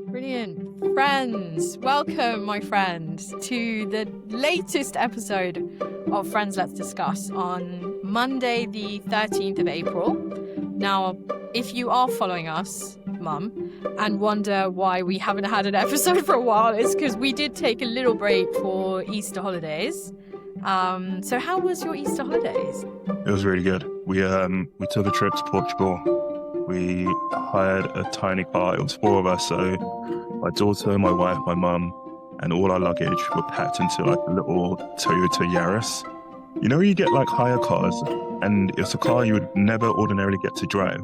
Brilliant. Friends, welcome, my friends, to the latest episode of Friends Let's Discuss on Monday, the 13th of April. Now, if you are following us, Mum, and wonder why we haven't had an episode for a while, it's because we did take a little break for Easter holidays. So how was your Easter holidays? It was really good. We took a trip to Portugal. We hired a tiny car. It was 4 of us, so my daughter, my wife, my mum, and all our luggage were packed into like a little Toyota Yaris. You know, you get like hire cars, and it's a car you would never ordinarily get to drive.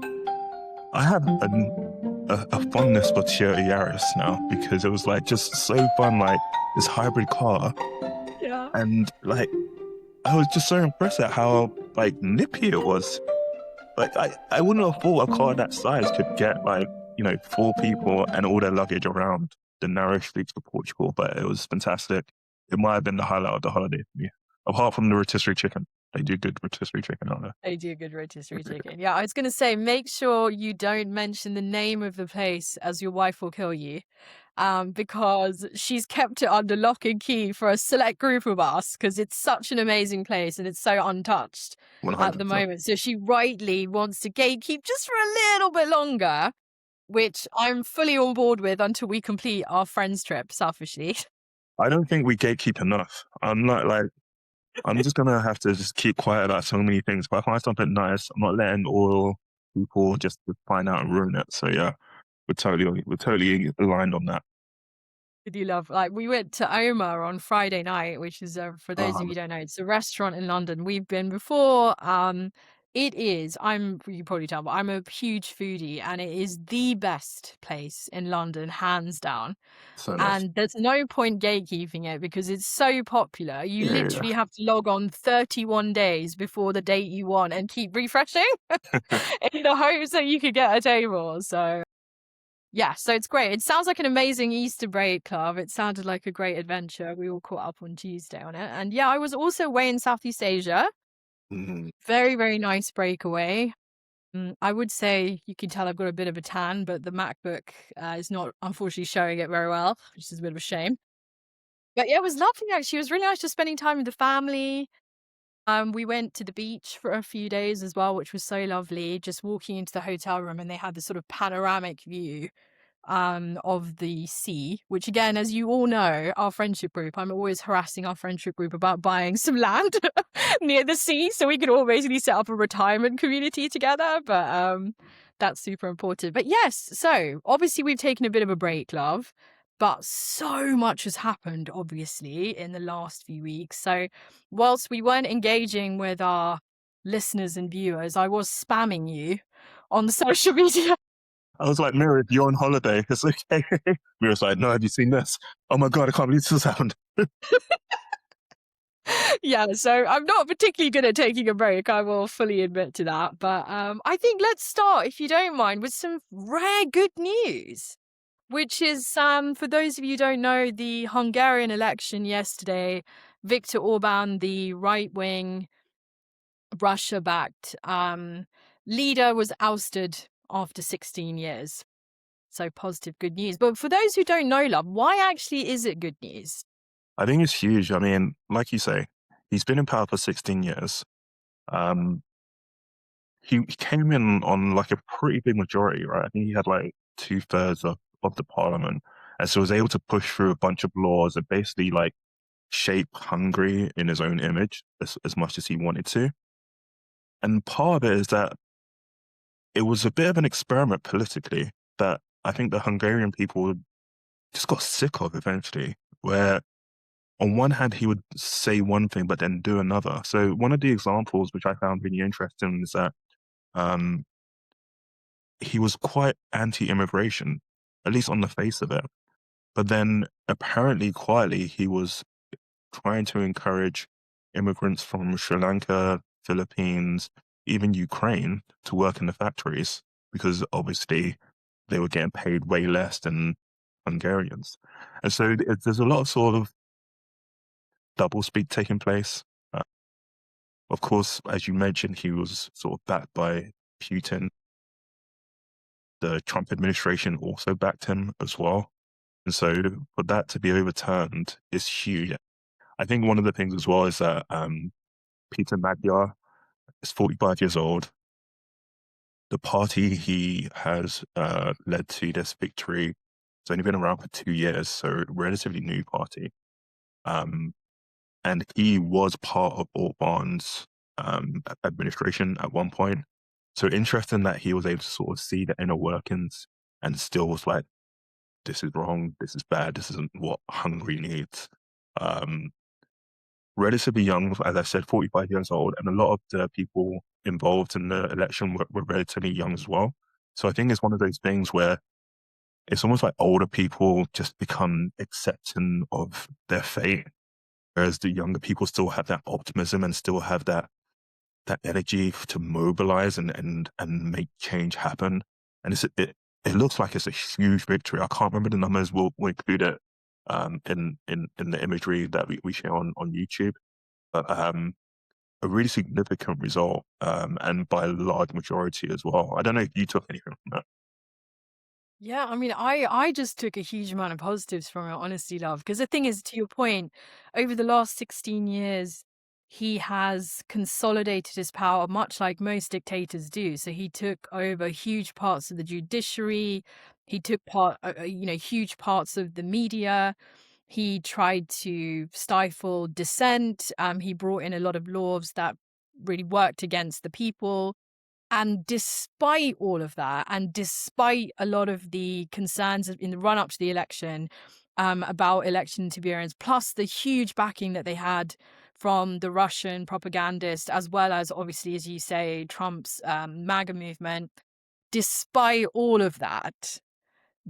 I have a fondness for Toyota Yaris now because it was like just so fun, like this hybrid car. Yeah. And like, I was just so impressed at how like nippy it was. Like I wouldn't have thought a car that size could get like, 4 people and all their luggage around the narrow streets of Portugal, but it was fantastic. It might have been the highlight of the holiday for me. Apart from the rotisserie chicken. They do good rotisserie chicken, don't they? They do good rotisserie chicken. Yeah, I was going to say, make sure you don't mention the name of the place as your wife will kill you. Because she's kept it under lock and key for a select group of us because it's such an amazing place and it's so untouched 100%. at the moment. So she rightly wants to gatekeep just for a little bit longer, which I'm fully on board with until we complete our friends trip, selfishly. I don't think we gatekeep enough. I'm just going to have to just keep quiet about so many things. If I find something nice, I'm not letting all people just find out and ruin it. So yeah, we're totally aligned on that. Did you love, like, we went to Oma on Friday night, which is, for those of you who don't know, it's a restaurant in London. We've been before. You probably tell, but I'm a huge foodie and it is the best place in London, hands down. So nice. And there's no point gatekeeping it because it's so popular. You Yeah. literally have to log on 31 days before the date you want and keep refreshing in the hopes that you could get a table. So yeah, so it's great. It sounds like an amazing Easter break, Club. It sounded like a great adventure. We all caught up on Tuesday on it. And yeah, I was also away in Southeast Asia. Mhm. Very, very nice breakaway. I would say you can tell I've got a bit of a tan, but the MacBook is not unfortunately showing it very well, which is a bit of a shame. But yeah, it was lovely actually. It was really nice just spending time with the family. We went to the beach for a few days as well, which was so lovely. Just walking into the hotel room and they had this sort of panoramic view of the sea, which again, as you all know, our friendship group, I'm always harassing our friendship group about buying some land near the sea so we could all basically set up a retirement community together. But that's super important. But yes, so obviously we've taken a bit of a break, love. But so much has happened, obviously, in the last few weeks. So whilst we weren't engaging with our listeners and viewers, I was spamming you on the social media. I was like, Mira, you're on holiday. It's okay. Mira's like, no, have you seen this? Oh my God, I can't believe this has happened. Yeah, so I'm not particularly good at taking a break. I will fully admit to that. But I think let's start, if you don't mind, with some rare good news, which is, for those of you who don't know, the Hungarian election yesterday, Viktor Orban, the right-wing, Russia-backed leader, was ousted after 16 years. So positive, good news. But for those who don't know, love, why actually is it good news? I think it's huge. I mean, like you say, he's been in power for 16 years. He came in on like a pretty big majority, right? I think he had like 2/3 of the parliament. And so was able to push through a bunch of laws that basically like shape Hungary in his own image as much as he wanted to. And part of it is that it was a bit of an experiment politically that I think the Hungarian people just got sick of eventually, where on one hand, he would say one thing, but then do another. So one of the examples, which I found really interesting, is that he was quite anti-immigration, at least on the face of it. But then apparently quietly, he was trying to encourage immigrants from Sri Lanka, Philippines, even Ukraine to work in the factories because obviously they were getting paid way less than Hungarians. And so there's a lot of sort of doublespeak taking place. Of course, as you mentioned, he was sort of backed by Putin, the Trump administration also backed him as well. And so for that to be overturned is huge. I think one of the things as well is that Peter Magyar is 45 years old. The party he has led to this victory has only been around for 2 years, so relatively new party. Um, and he was part of Orban's administration at one point. So interesting that he was able to sort of see the inner workings and still was like, this is wrong, this is bad, this isn't what Hungary needs. Um, Relatively young, as I said, 45 years old, and a lot of the people involved in the election were relatively young as well. So I think it's one of those things where it's almost like older people just become accepting of their fate, whereas the younger people still have that optimism and still have that energy to mobilize and make change happen. And it looks like it's a huge victory. I can't remember the numbers. We'll include it in the imagery that we share on YouTube. But a really significant result, and by a large majority as well. I don't know if you took anything from that. Yeah, I mean, I just took a huge amount of positives from it, honestly, love. Because the thing is, to your point, over the last 16 years, he has consolidated his power much like most dictators do. So he took over huge parts of the judiciary. He took huge parts of the media. He tried to stifle dissent. He brought in a lot of laws that really worked against the people. And despite all of that, and despite a lot of the concerns in the run up to the election about election interference, plus the huge backing that they had from the Russian propagandist, as well as obviously, as you say, Trump's MAGA movement, despite all of that,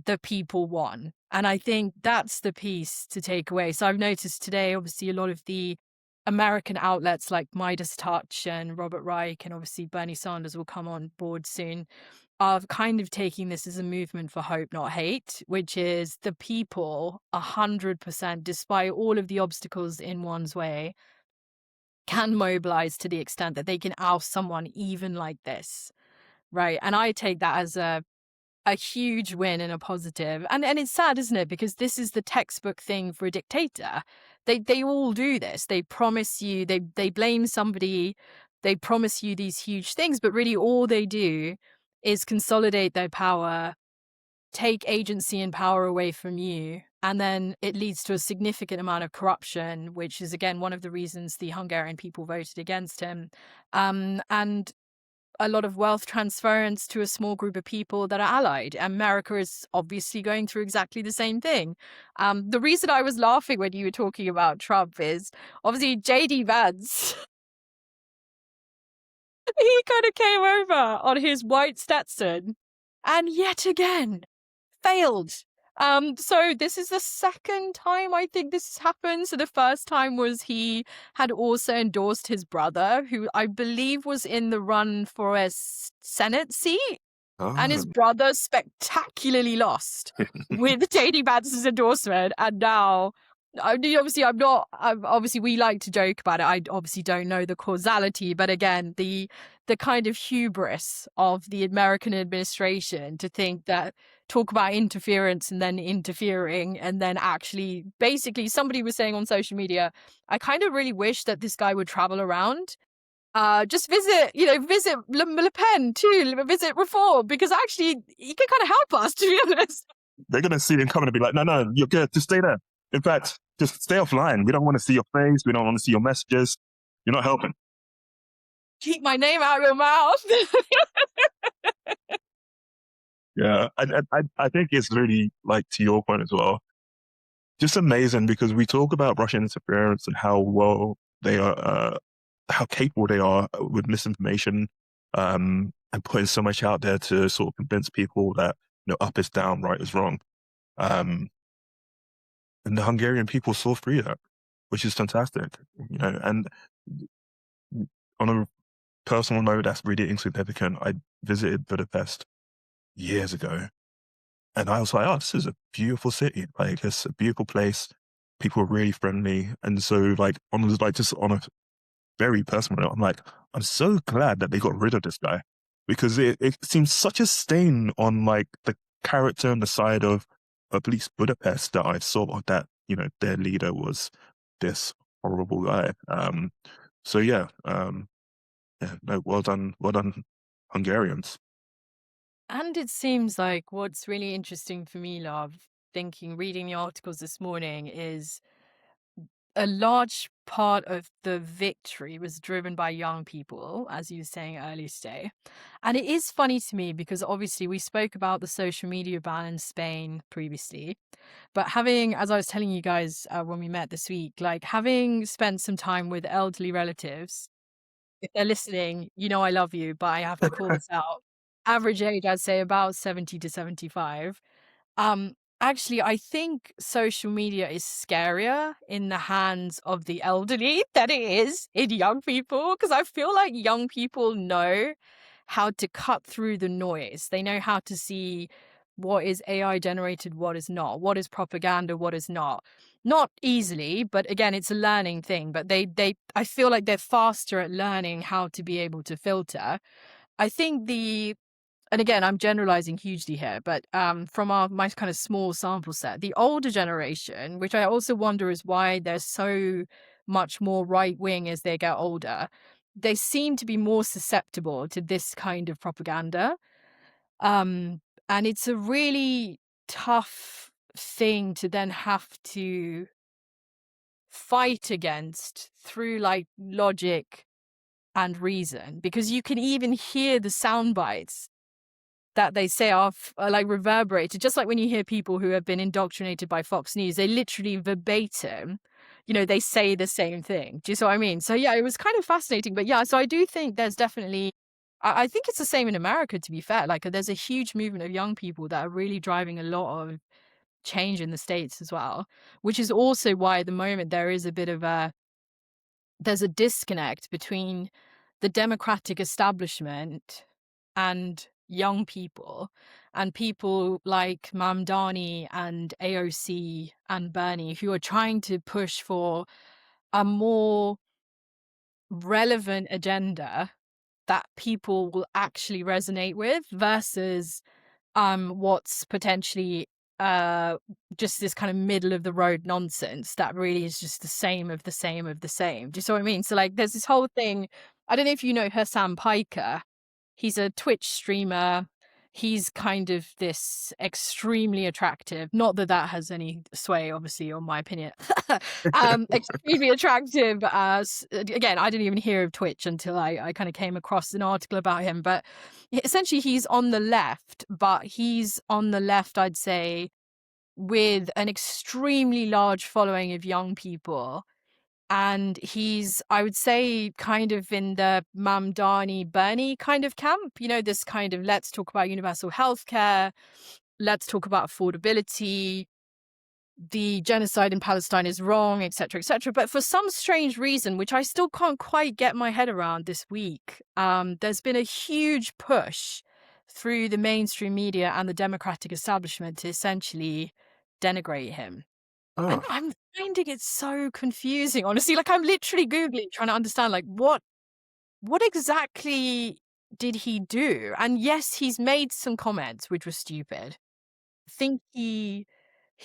the people won. And I think that's the piece to take away. So I've noticed today, obviously, a lot of the American outlets like Midas Touch and Robert Reich, and obviously Bernie Sanders will come on board soon, are kind of taking this as a movement for hope, not hate, which is the people 100%, despite all of the obstacles in one's way, can mobilize to the extent that they can oust someone even like this. Right. And I take that as a huge win and a positive. And it's sad, isn't it? Because this is the textbook thing for a dictator. They all do this. They promise you, they blame somebody, they promise you these huge things, but really all they do is consolidate their power, take agency and power away from you. And then it leads to a significant amount of corruption, which is again one of the reasons the Hungarian people voted against him. And a lot of wealth transference to a small group of people that are allied. America is obviously going through exactly the same thing. The reason I was laughing when you were talking about Trump is obviously JD Vance. He kind of came over on his white Stetson and yet again failed. So this is the second time I think this has happened. So the first time was he had also endorsed his brother, who I believe was in the run for a Senate seat, and his Oh. brother spectacularly lost with JD Vance's endorsement. And now, obviously, obviously, we like to joke about it. I obviously don't know the causality, but again, the kind of hubris of the American administration to think that talk about interference and then interfering and then actually basically somebody was saying on social media, I kind of really wish that this guy would travel around, just visit Le Pen too, visit Reform, because actually he can kind of help us, to be honest. They're going to see him coming and be like, no, no, you're good. Just stay there. In fact, just stay offline. We don't want to see your face. We don't want to see your messages. You're not helping. Keep my name out of your mouth. Yeah, I think it's really, like, to your point as well, just amazing because we talk about Russian interference and how well they are, how capable they are with misinformation, and putting so much out there to sort of convince people that, up is down, right is wrong. Um, and the Hungarian people saw through that, which is fantastic, and on a personal note that's really insignificant, I visited Budapest years ago. And I was like, oh, this is a beautiful city. Like, it's a beautiful place. People are really friendly. And so, like, just on a very personal note, I'm like, I'm so glad that they got rid of this guy. because it seems such a stain on like the character and the side of at least Budapest that I saw that, you know, their leader was this horrible guy. So yeah, yeah, no, well done, Hungarians. And it seems like what's really interesting for me, love, reading the articles this morning, is a large part of the victory was driven by young people, as you were saying earlier today. And it is funny to me because obviously we spoke about the social media ban in Spain previously. But having, as I was telling you guys when we met this week, like having spent some time with elderly relatives, if they're listening, you know I love you, but I have to call this out. Average age, I'd say about 70 to 75. Um, Actually, I think social media is scarier in the hands of the elderly than it is in young people, because I feel like young people know how to cut through the noise. They know how to see what is AI generated, what is not, what is propaganda, what is not. Not easily, but again, it's a learning thing. But I feel like they're faster at learning how to be able to filter. I think and again, I'm generalizing hugely here, but from my kind of small sample set, the older generation, which I also wonder is why they're so much more right wing as they get older, they seem to be more susceptible to this kind of propaganda. Um, and it's a really tough thing to then have to fight against through like logic and reason, because you can even hear the sound bites that they say are like reverberated, just like when you hear people who have been indoctrinated by Fox News, they literally verbatim, you know, they say the same thing. Do you see what I mean? So yeah, it was kind of fascinating. But yeah, so I do think there's definitely, I think it's the same in America, to be fair. Like there's a huge movement of young people that are really driving a lot of change in the States as well, which is also why at the moment there is a bit of there's a disconnect between the democratic establishment and young people, and people like Mamdani and AOC and Bernie, who are trying to push for a more relevant agenda that people will actually resonate with versus what's potentially uh just this kind of middle of the road nonsense that really is just the same of the same of the same. Do you see what I mean? So like there's this whole thing. I don't know if you know Hassan Piker. He's a Twitch streamer. He's kind of this extremely attractive, not that that has any sway, obviously, on my opinion. Extremely attractive. Again, I didn't even hear of Twitch until I kind of came across an article about him. But essentially, he's on the left, but he's on the left, I'd say, with an extremely large following of young people, and he's, I would say, kind of in the Mamdani Bernie kind of camp, you know, this kind of let's talk about universal healthcare, let's talk about affordability, the genocide in Palestine is wrong, etc., etc. But for some strange reason, which I still can't quite get my head around this week, there's been a huge push through the mainstream media and the democratic establishment to essentially denigrate him. And Oh, I'm finding it so confusing, honestly. Like I'm literally Googling trying to understand like what exactly did he do? And yes, he's made some comments which were stupid. I think he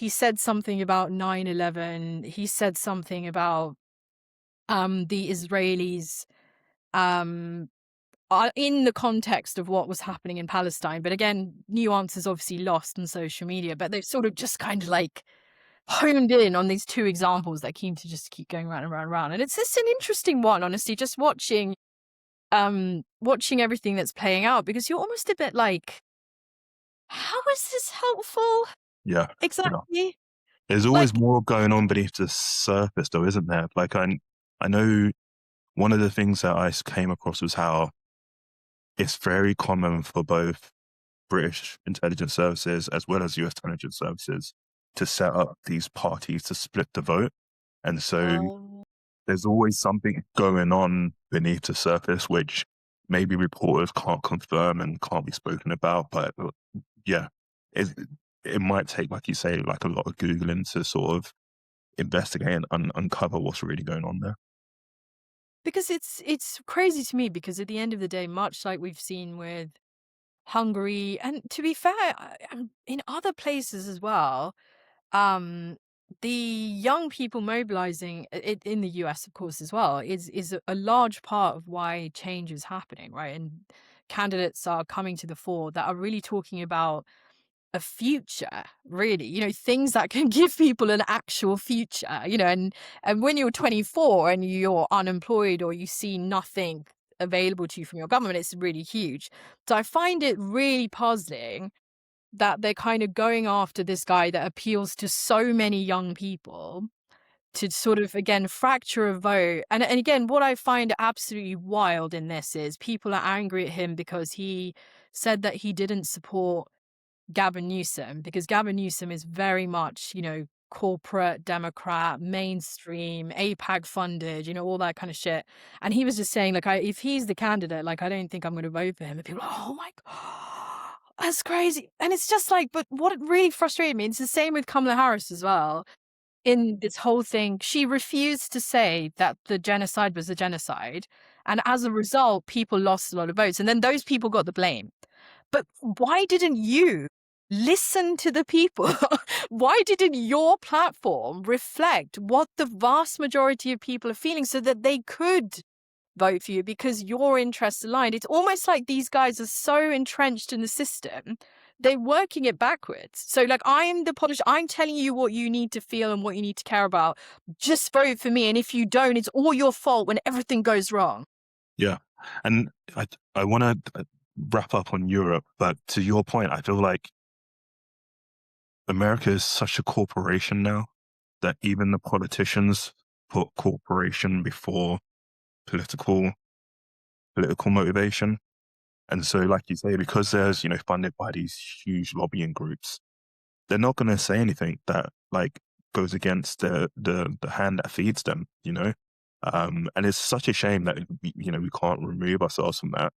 said something about 9/11. He said something about the Israelis um in the context of what was happening in Palestine. But again, nuance is obviously lost in social media, but they've sort of just kind of like honed in on these two examples that seem to just keep going round and round and round. And it's just an interesting one, honestly, just watching everything that's playing out, because you're almost a bit like, how is this helpful yeah, yeah. exactly? There's always Like, more going on beneath the surface, though, isn't there? Like I know one of the things that came across was how it's very common for both British intelligence services as well as US intelligence services to set up these parties to split the vote. And so um, there's always something going on beneath the surface, which maybe reporters can't confirm and can't be spoken about. But yeah, it, it might take, like you say, like a lot of Googling to sort of investigate and uncover what's really going on there. Because it's crazy to me because at the end of the day, much like we've seen with Hungary, and to be fair, in other places as well, um, the young people mobilizing in the US, of course, as well, is a large part of why change is happening, right? And candidates are coming to the fore that are really talking about a future, really, things that can give people an actual future, and when you're 24 and you're unemployed or you see nothing available to you from your government, it's really huge. So I find it really puzzling that they're kind of going after this guy that appeals to so many young people to sort of again fracture a vote. And again, what I find absolutely wild in this is people are angry at him because he said that he didn't support Gavin Newsom, because Gavin Newsom is very much, corporate Democrat, mainstream, APAC funded, all that kind of shit. And he was just saying, like, if he's the candidate, like, I don't think I'm going to vote for him. And people are like, oh my God, that's crazy. And it's just like, but what really frustrated me, it's the same with Kamala Harris as well. In this whole thing, she refused to say that the genocide was a genocide. And as a result, people lost a lot of votes. And then those people got the blame. But why didn't you listen to the people? Why didn't your platform reflect what the vast majority of people are feeling so that they could vote for you because your interests aligned? It's almost like these guys are so entrenched in the system, they're working it backwards. So, like, I'm the politician, I'm telling you what you need to feel and what you need to care about. Just vote for me. And if you don't, it's all your fault when everything goes wrong. Yeah. And I want to wrap up on Europe, but to your point, I feel like America is such a corporation now that even the politicians put corporation before political political motivation. And so, like you say, because there's, funded by these huge lobbying groups, they're not going to say anything that like goes against the hand that feeds them, and it's such a shame that we can't remove ourselves from that.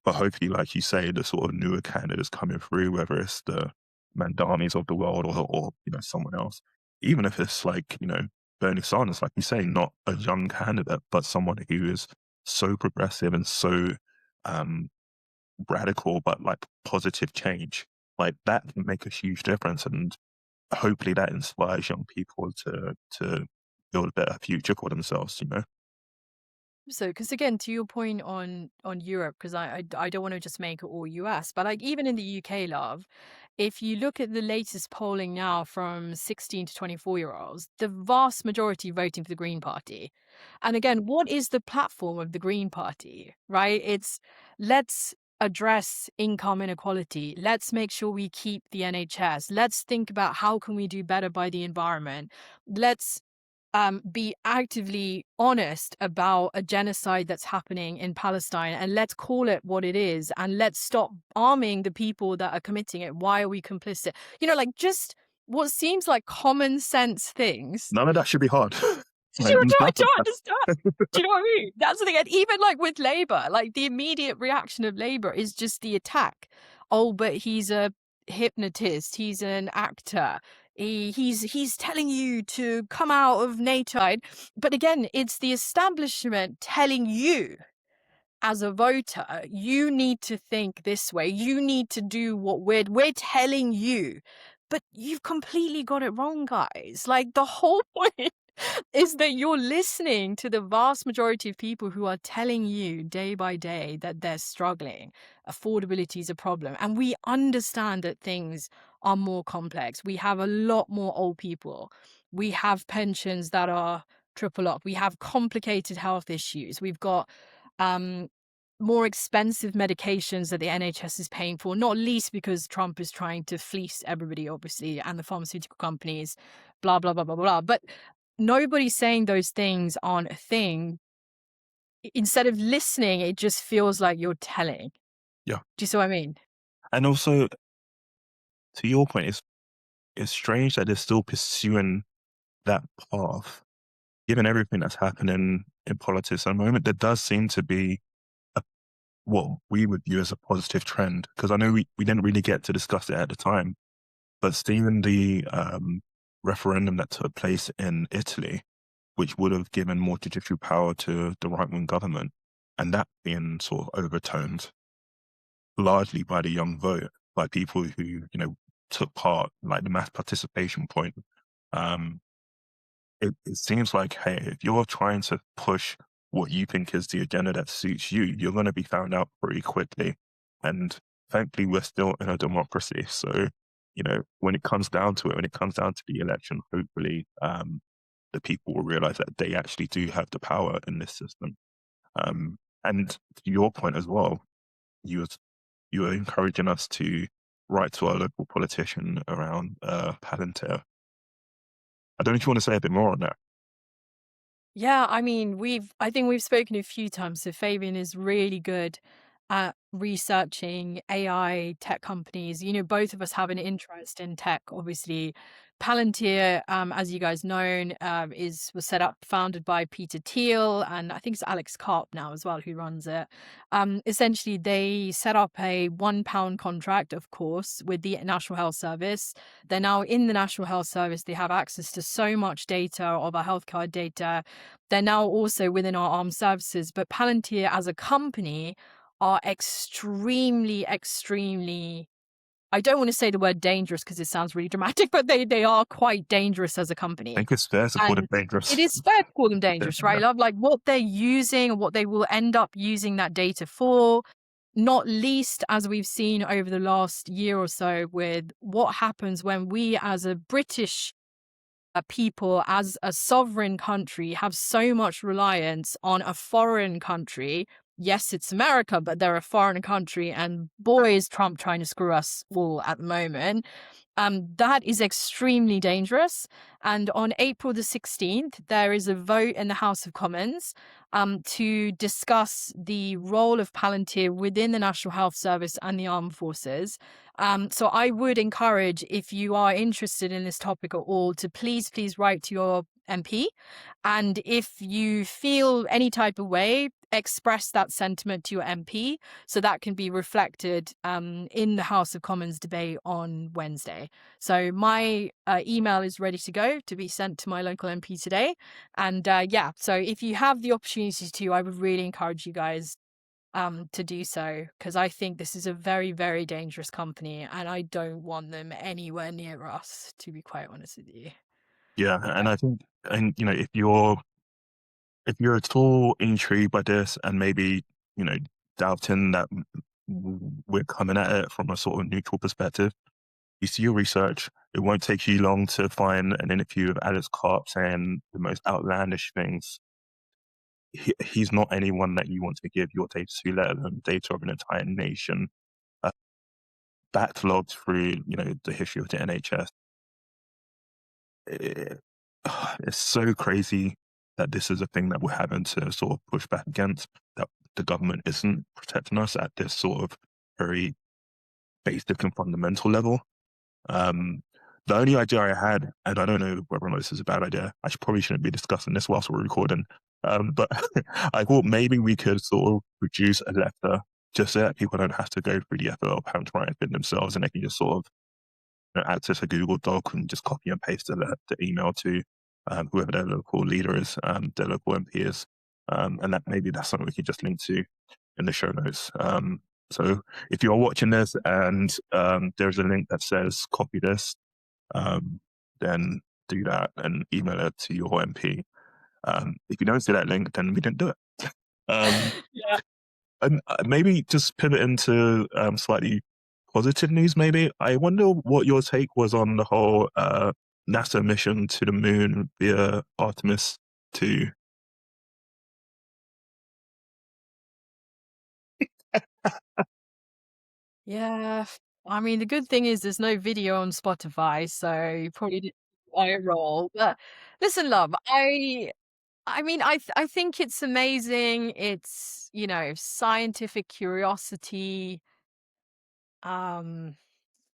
But hopefully, like you say, the sort of newer candidates coming through, whether it's the Mandanis of the world or someone else, even if it's like Bernie Sanders, like you say, not a young candidate, but someone who is so progressive and so um, radical, but like positive change, like that can make a huge difference. And hopefully that inspires young people to build a better future for themselves. So, because again, to your point on Europe, because I don't want to just make it all US, but like even in the UK, love, if you look at the latest polling now from 16 to 24-year-olds, the vast majority voting for the Green Party. And again, what is the platform of the Green Party, right? It's let's address income inequality. Let's make sure we keep the NHS. Let's think about how can we do better by the environment. Let's be actively honest about a genocide that's happening in Palestine, and let's call it what it is, and let's stop arming the people that are committing it. Why are we complicit? Like just what seems like common sense things. None of that should be hard. Like, I none of don't that. understand. Do you know what I mean? That's the thing. And even like with Labour, like the immediate reaction of Labour is just the attack. Oh, but he's a hypnotist. He's an actor. He's telling you to come out of NATO. But again, it's the establishment telling you as a voter, you need to think this way. You need to do what we're telling you. But you've completely got it wrong, guys. Like the whole point is that you're listening to the vast majority of people who are telling you day by day that they're struggling. Affordability is a problem. And we understand that things are more complex. We have a lot more old people. We have pensions that are triple up. We have complicated health issues. We've got um, more expensive medications that the NHS is paying for, not least because Trump is trying to fleece everybody, obviously, and the pharmaceutical companies, blah, blah, blah, blah, blah. But nobody's saying those things aren't a thing. Instead of listening, it just feels like you're telling. Yeah. Do you see what I mean? And also, to your point, it's strange that they're still pursuing that path, given everything that's happening in politics at the moment. There does seem to be what we would view as a positive trend, because I know we didn't really get to discuss it at the time, but seeing the referendum that took place in Italy, which would have given more judicial power to the right wing government, and that being sort of overturned largely by the young vote, by people who, took part, like the mass participation point. Um, it seems like, hey, if you're trying to push what you think is the agenda that suits you, you're going to be found out pretty quickly. And thankfully, we're still in a democracy. So, when it comes down to it, when it comes down to the election, hopefully, the people will realize that they actually do have the power in this system. And to your point as well, you was you were encouraging us to write to our local politician around Palantir. I don't know if you want to say a bit more on that. Yeah, I mean, I think we've spoken a few times. So Fabian is really good at researching AI tech companies. You know, both of us have an interest in tech. Obviously, Palantir, as you guys know, was set up, founded by Peter Thiel, and I think it's Alex Karp now as well who runs it. Essentially, they set up a £1 contract, of course, with the National Health Service. They're now in the National Health Service. They have access to so much data of our healthcare data. They're now also within our armed services, but Palantir as a company are extremely, extremely, I don't want to say the word dangerous because it sounds really dramatic, but they are quite dangerous as a I company. think it's fair to call And it it dangerous. is fair to call them Yeah, dangerous, right? yeah. Love, like what they're using and what they will end up using that data for, not least as we've seen over the last year or so with what happens when we as a British people, as a sovereign country, have so much reliance on a foreign country. Yes, it's America, but they're a foreign country, and boy, is Trump trying to screw us all at the moment. That is extremely dangerous. And on April the 16th, there is a vote in the House of Commons to discuss the role of Palantir within the National Health Service and the armed forces. So I would encourage, if you are interested in this topic at all, to please, please write to your MP. And if you feel any type of way, express that sentiment to your MP so that can be reflected in the House of Commons debate on Wednesday. So my email is ready to go to be sent to my local MP today. And yeah, so if you have the opportunity to, I would really encourage you guys to do so, because I think this is a very, very dangerous company and I don't want them anywhere near us, to be quite honest with you. Yeah, Yeah. and I think, and if you're at all intrigued by this and maybe, you know, doubting that we're coming at it from a sort of neutral perspective, you see your research. It won't take you long to find an interview of Alex Karp saying the most outlandish things. He's not anyone that you want to give your data to, let alone data of an entire nation. Uh, Backlogged through, the history of the NHS. It, it's so crazy that this is a thing that we're having to sort of push back against, that the government isn't protecting us at this sort of very basic and fundamental level. Um, the only idea I had, and I don't know whether or not this is a bad idea, probably shouldn't be discussing this whilst we're recording, but I thought maybe we could sort of produce a letter just so that people don't have to go through the effort of having to write it themselves, and they can just sort of access a Google Doc and just copy and paste the email to whoever their local leader is, their local MP is, and that maybe that's something we could just link to in the show notes. So if you're watching this and there's a link that says copy this, then do that and email it to your MP. If you don't see that link, then we didn't do it. Um, Yeah. and maybe just pivot into slightly positive news, maybe. I wonder what your take was on the whole NASA mission to the moon via Artemis 2. Yeah. I mean, the good thing is there's no video on Spotify, so you probably didn't viral. But listen, love, I mean, I think it's amazing. It's, you know, scientific curiosity, um,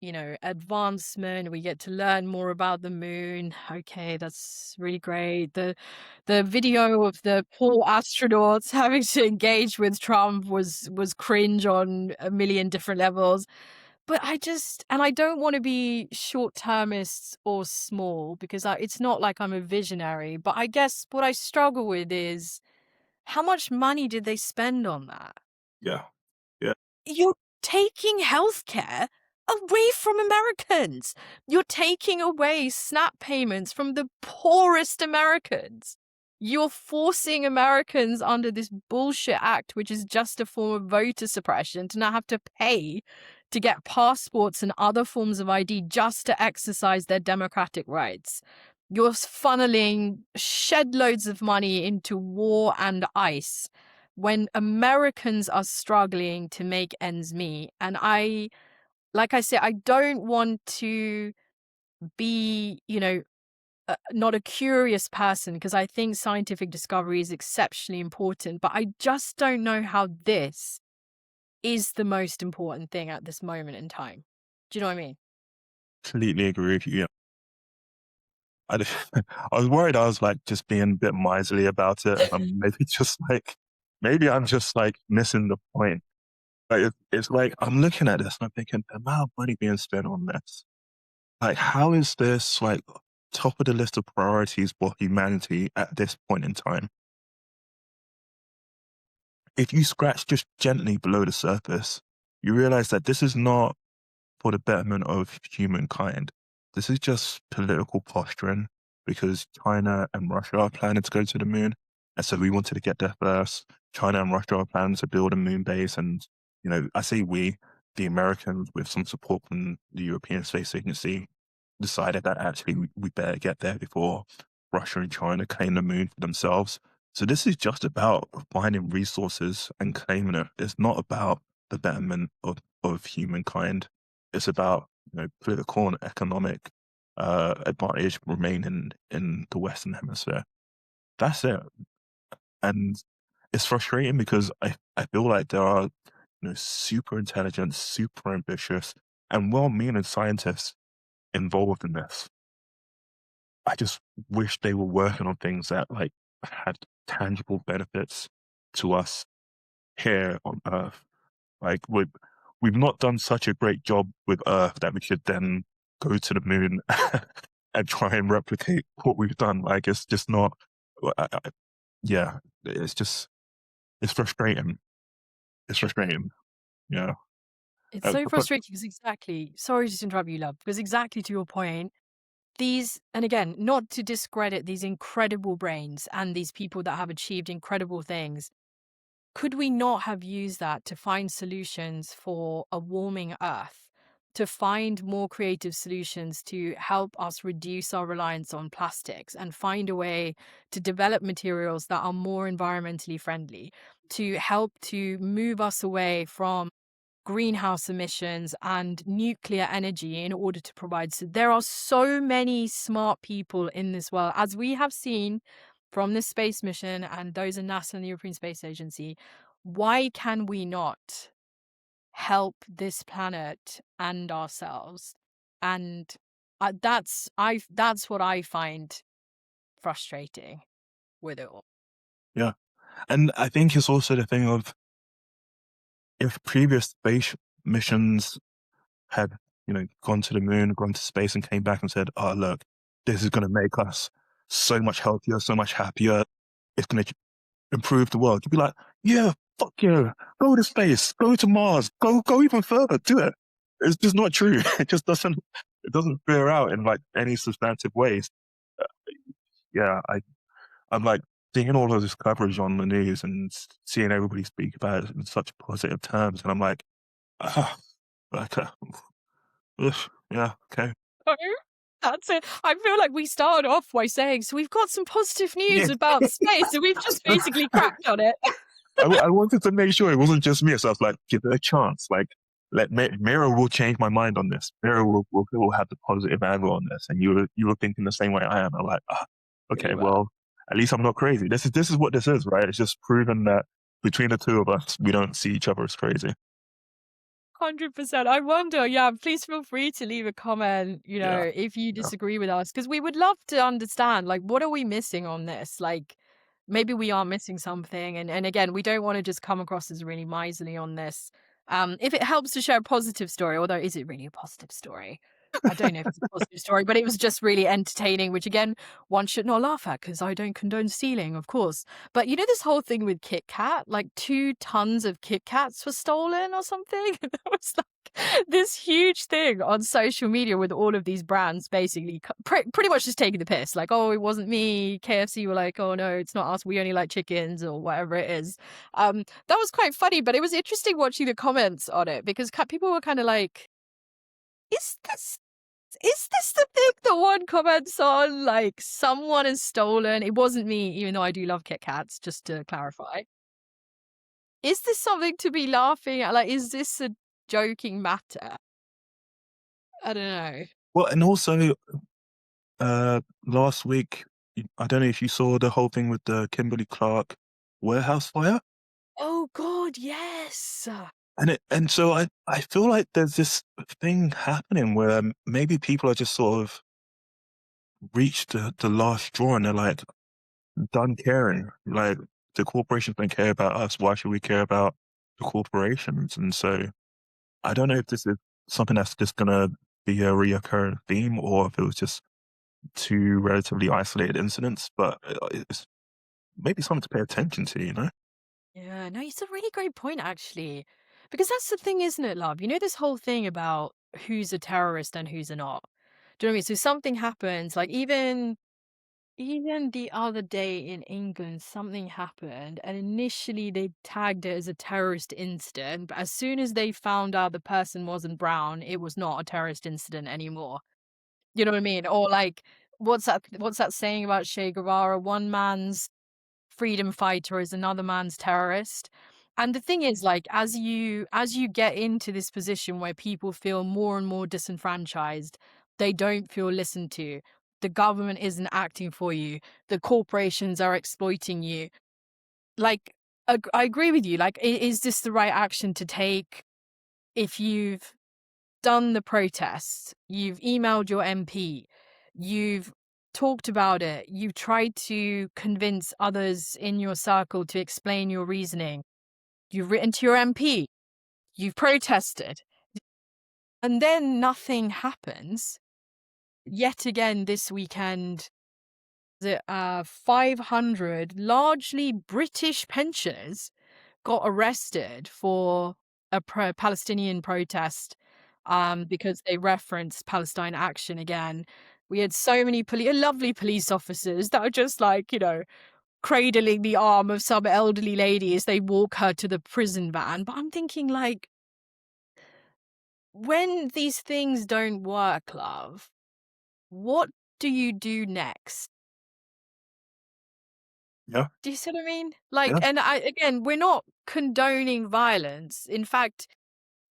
you know, advancement. We get to learn more about the moon. Okay, that's really great. The video of the poor astronauts having to engage with Trump was cringe on a million different levels. But I don't want to be short termist or small because it's not like I'm a visionary. But I guess what I struggle with is how much money did they spend on that? Yeah. Yeah. You're taking healthcare away from Americans. You're taking away SNAP payments from the poorest Americans. You're forcing Americans under this bullshit act, which is just a form of voter suppression, to now have to pay to get passports and other forms of ID just to exercise their democratic rights. You're funneling shed loads of money into war and ICE when Americans are struggling to make ends meet. And like I said, I don't want to be, not a curious person because I think scientific discovery is exceptionally important, but I just don't know how this is the most important thing at this moment in time. Do you know what I mean? Completely agree with you. Yeah. I, d- I was worried I was like just being a bit miserly about it. And I'm maybe just like, maybe I'm just like missing the point. Like, it's like, I'm looking at this and I'm thinking, the amount of money being spent on this. Like, how is this like top of the list of priorities for humanity at this point in time? If you scratch just gently below the surface, you realize that this is not for the betterment of humankind. This is just political posturing because China and Russia are planning to go to the moon. And so we wanted to get there first. China and Russia are planning to build a moon base. And, I say we, the Americans, with some support from the European Space Agency, decided that actually we better get there before Russia and China claim the moon for themselves. So this is just about finding resources and claiming it. It's not about the betterment of humankind. It's about political and economic advantage remaining in the Western Hemisphere. That's it, and it's frustrating because I feel like there are super intelligent, super ambitious, and well-meaning scientists involved in this. I just wish they were working on things that like had tangible benefits to us here on Earth. Like we've not done such a great job with Earth that we should then go to the moon and try and replicate what we've done. Like it's just not. Yeah, it's frustrating. It's frustrating. Yeah. It's so But frustrating because exactly, sorry to interrupt you, love, because exactly to your point, these, and again, not to discredit these incredible brains and these people that have achieved incredible things, could we not have used that to find solutions for a warming Earth? To find more creative solutions to help us reduce our reliance on plastics and find a way to develop materials that are more environmentally friendly, to help to move us away from greenhouse emissions and nuclear energy in order to provide. So there are so many smart people in this world, as we have seen from this space mission and those in NASA and the European Space Agency. Why can we not help this planet and ourselves? And that's what I find frustrating with it all. yeah, and I think it's also the thing of if previous space missions had, gone to the moon, gone to space and came back and said, "Oh, look, this is gonna make us so much healthier, so much happier. It's gonna improve the world." You'd be like, "Yeah, fuck yeah. Go to space, go to Mars, go even further, do it." It's just not true. It doesn't bear out in like any substantive ways. Uh, yeah, I'm like seeing all of this coverage on the news and seeing everybody speak about it in such positive terms, and I'm like, ah, like, ugh, yeah, okay. No, that's it. I feel like we started off by saying, so we've got some positive Yeah. news about space, and we've just basically crapped on it. I wanted to make sure it wasn't just me, so I was like, give it a chance. Like, Mira will change my mind on this. Mira will have the positive angle on this, and you were thinking the same way I am. I'm like, okay, Really well. well, at least I'm not crazy. This is what this is, right? It's just proven that between the two of us, we don't see each other as crazy. 100%. I wonder, yeah, please feel free to leave a comment, Yeah, if you yeah, disagree with us, because we would love to understand, like, what are we missing on this? Like, maybe we are missing something. And again, we don't want to just come across as really miserly on this. If it helps to share a positive story, although is it really a positive story? I don't know if it's a positive story, but it was just really entertaining, which again, one should not laugh at because I don't condone stealing, of course. But you know this whole thing with Kit Kat, like 2 tons of Kit Kats were stolen or something? It was like this huge thing on social media with all of these brands basically pretty much just taking the piss. Like, oh, it wasn't me. KFC were like, oh no, it's not us. We only like chickens or whatever it is. That was quite funny, but it was interesting watching the comments on it because people were kind of like, "Is this is this the thing that one comments on? Like, someone has stolen." It wasn't me, even though I do love Kit Kats, just to clarify. Is this something to be laughing at? Like, is this a joking matter? I don't know. Well, and also, last week, I don't know if you saw the whole thing with the Kimberly Clark warehouse fire, Oh God, yes. and so I feel like there's this thing happening where maybe people are just sort of reached the last straw, and they're like done caring. Like the corporations don't care about us. Why should we care about the corporations? And so I don't know if this is something that's just gonna be a reoccurring theme, or if it was just two relatively isolated incidents. But it's maybe something to pay attention to. You know? Yeah, no, it's a really great point, actually. Because that's the thing, isn't it, love? You know, this whole thing about who's a terrorist and who's a not. Do you know what I mean? So something happens, like even the other day in England, something happened, and initially they tagged it as a terrorist incident. But as soon as they found out the person wasn't brown, it was not a terrorist incident anymore. You know what I mean? Or like, what's that saying about Che Guevara? One man's freedom fighter is another man's terrorist. And the thing is, like, as you get into this position where people feel more and more disenfranchised, they don't feel listened to. The government isn't acting for you. The corporations are exploiting you. Like, I agree with you. Like, is this the right action to take if you've done the protest, you've emailed your MP, you've talked about it, you've tried to convince others in your circle to explain your reasoning, you've written to your MP, you've protested, and then nothing happens. Yet again, this weekend, 500 largely British pensioners got arrested for a Palestinian protest, because they referenced Palestine Action again. We had so many lovely police officers that are just like, cradling the arm of some elderly lady as they walk her to the prison van. But I'm thinking, like, when these things don't work, love, what do you do next? Yeah. Do you see what I mean? Like, Yeah. and again, we're not condoning violence. In fact,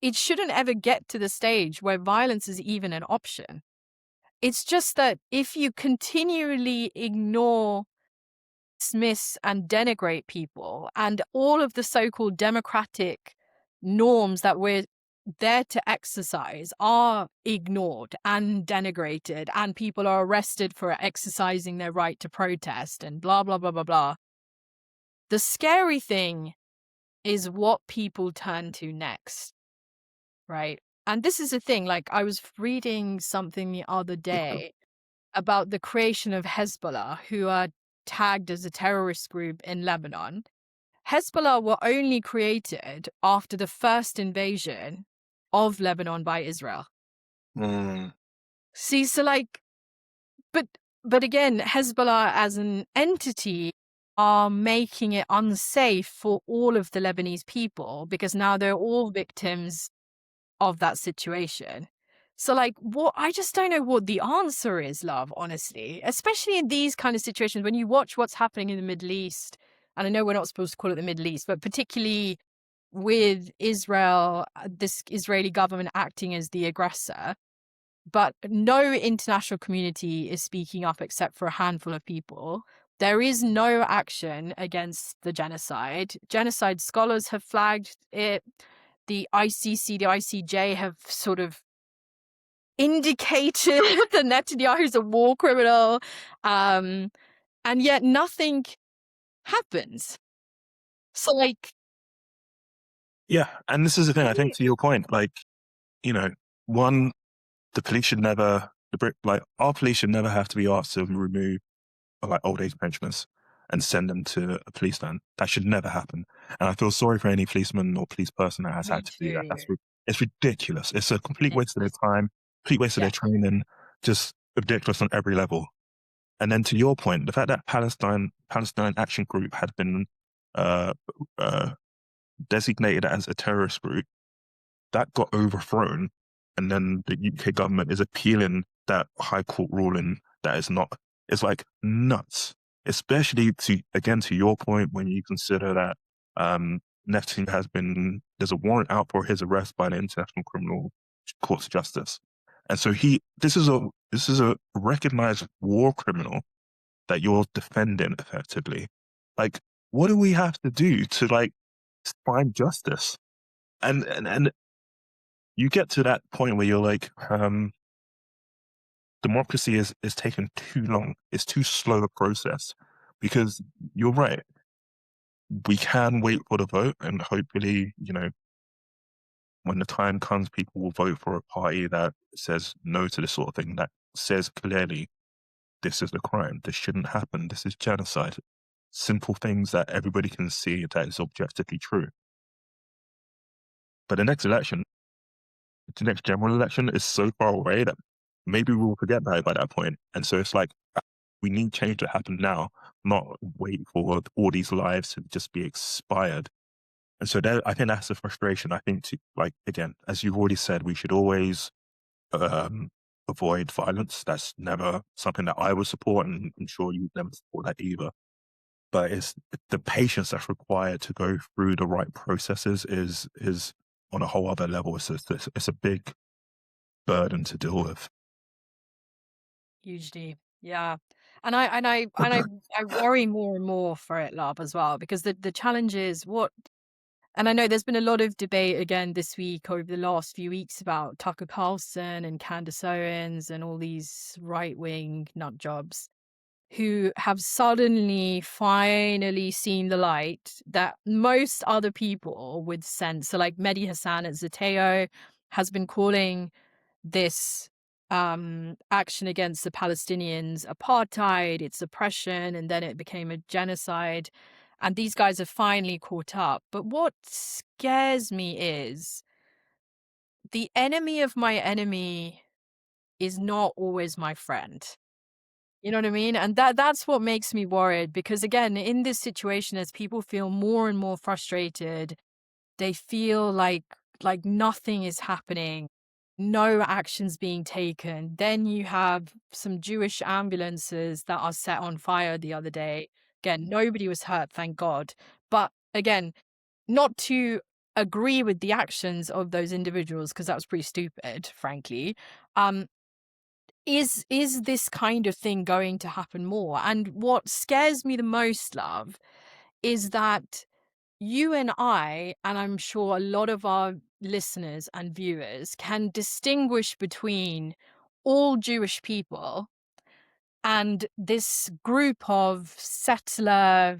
it shouldn't ever get to the stage where violence is even an option. It's just that if you continually ignore, dismiss, and denigrate people and all of the so-called democratic norms that we're there to exercise are ignored and denigrated, and people are arrested for exercising their right to protest and blah, blah, blah, blah, blah. The scary thing is what people turn to next. Right. And this is the thing, like, I was reading something the other day about the creation of Hezbollah, who are tagged as a terrorist group in Lebanon. Hezbollah were only created after the first invasion of Lebanon by Israel. Mm. See, so like, but but again, Hezbollah as an entity are making it unsafe for all of the Lebanese people because now they're all victims of that situation. So, like, what I just don't know what the answer is, love, honestly, especially in these kind of situations when you watch what's happening in the Middle East. And I know we're not supposed to call it the Middle East, but particularly with Israel, this Israeli government acting as the aggressor, but no international community is speaking up except for a handful of people. There is no action against the genocide. Genocide scholars have flagged it. The ICC, the ICJ have sort of indicated that Netanyahu's a war criminal, and yet nothing happens. So, like, Yeah, and this is the thing. I think to your point, like, you know, one, the police should never, like our police should never have to be asked to remove like old age pensioners and send them to a police van. That should never happen. And I feel sorry for any policeman or police person that has Me had to do that. too. It's ridiculous. It's a complete waste of their Ridiculous. time, complete waste of Yeah, their training, just ridiculous on every level. And then to your point, the fact that Palestine Action Group had been uh, uh, designated as a terrorist group, that got overthrown, and then the UK government is appealing that High Court ruling that is not. It's like nuts, especially to again to your point when you consider that Neptune has been there's a warrant out for his arrest by the International Criminal Court of Justice, and so this is a recognized war criminal that you're defending effectively. Like, what do we have to do to like find justice? And you get to that point where you're like, democracy is taking too long. It's too slow a process because you're right. We can wait for the vote, and hopefully, when the time comes, people will vote for a party that says no to this sort of thing, that says clearly this is a crime, this shouldn't happen, this is genocide. Simple things that everybody can see that is objectively true. But the next general election is so far away that maybe we'll forget about it by that point. And so it's like, we need change to happen now, not wait for all these lives to just be expired. And so I think that's the frustration. I think to like, again, as you've already said, we should always um, avoid violence. That's never something that I would support, and I'm sure you would never support that either. But it's the patience that's required to go through the right processes is on a whole other level. It's a big burden to deal with. hugely. Yeah. And I worry more and more for it, love, as well, because the challenge is what. And I know there's been a lot of debate again this week over the last few weeks about Tucker Carlson and Candace Owens and all these right wing nut jobs who have suddenly finally seen the light that most other people with sense, so like Mehdi Hassan at Zateo has been calling this action against the Palestinians apartheid, it's oppression, and then it became a genocide. And these guys have finally caught up. But what scares me is the enemy of my enemy is not always my friend. You know what I mean? And that's what makes me worried because again, in this situation, as people feel more and more frustrated, they feel like nothing is happening, no actions being taken. Then you have some Jewish ambulances that are set on fire the other day. Again, nobody was hurt, thank God. But again, not to agree with the actions of those individuals because that was pretty stupid, frankly. Um, is this kind of thing going to happen more? And what scares me the most, love, is that you and I'm sure a lot of our listeners and viewers can distinguish between all Jewish people and this group of settler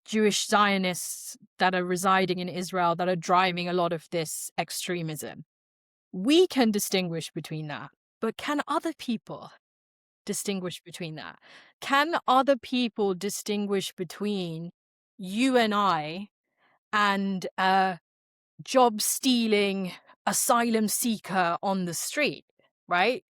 Jewish Zionists that are residing in Israel that are driving a lot of this extremism. We can distinguish between that, but can other people distinguish between that? Can other people distinguish between you and I and a job stealing asylum seeker on the street, right?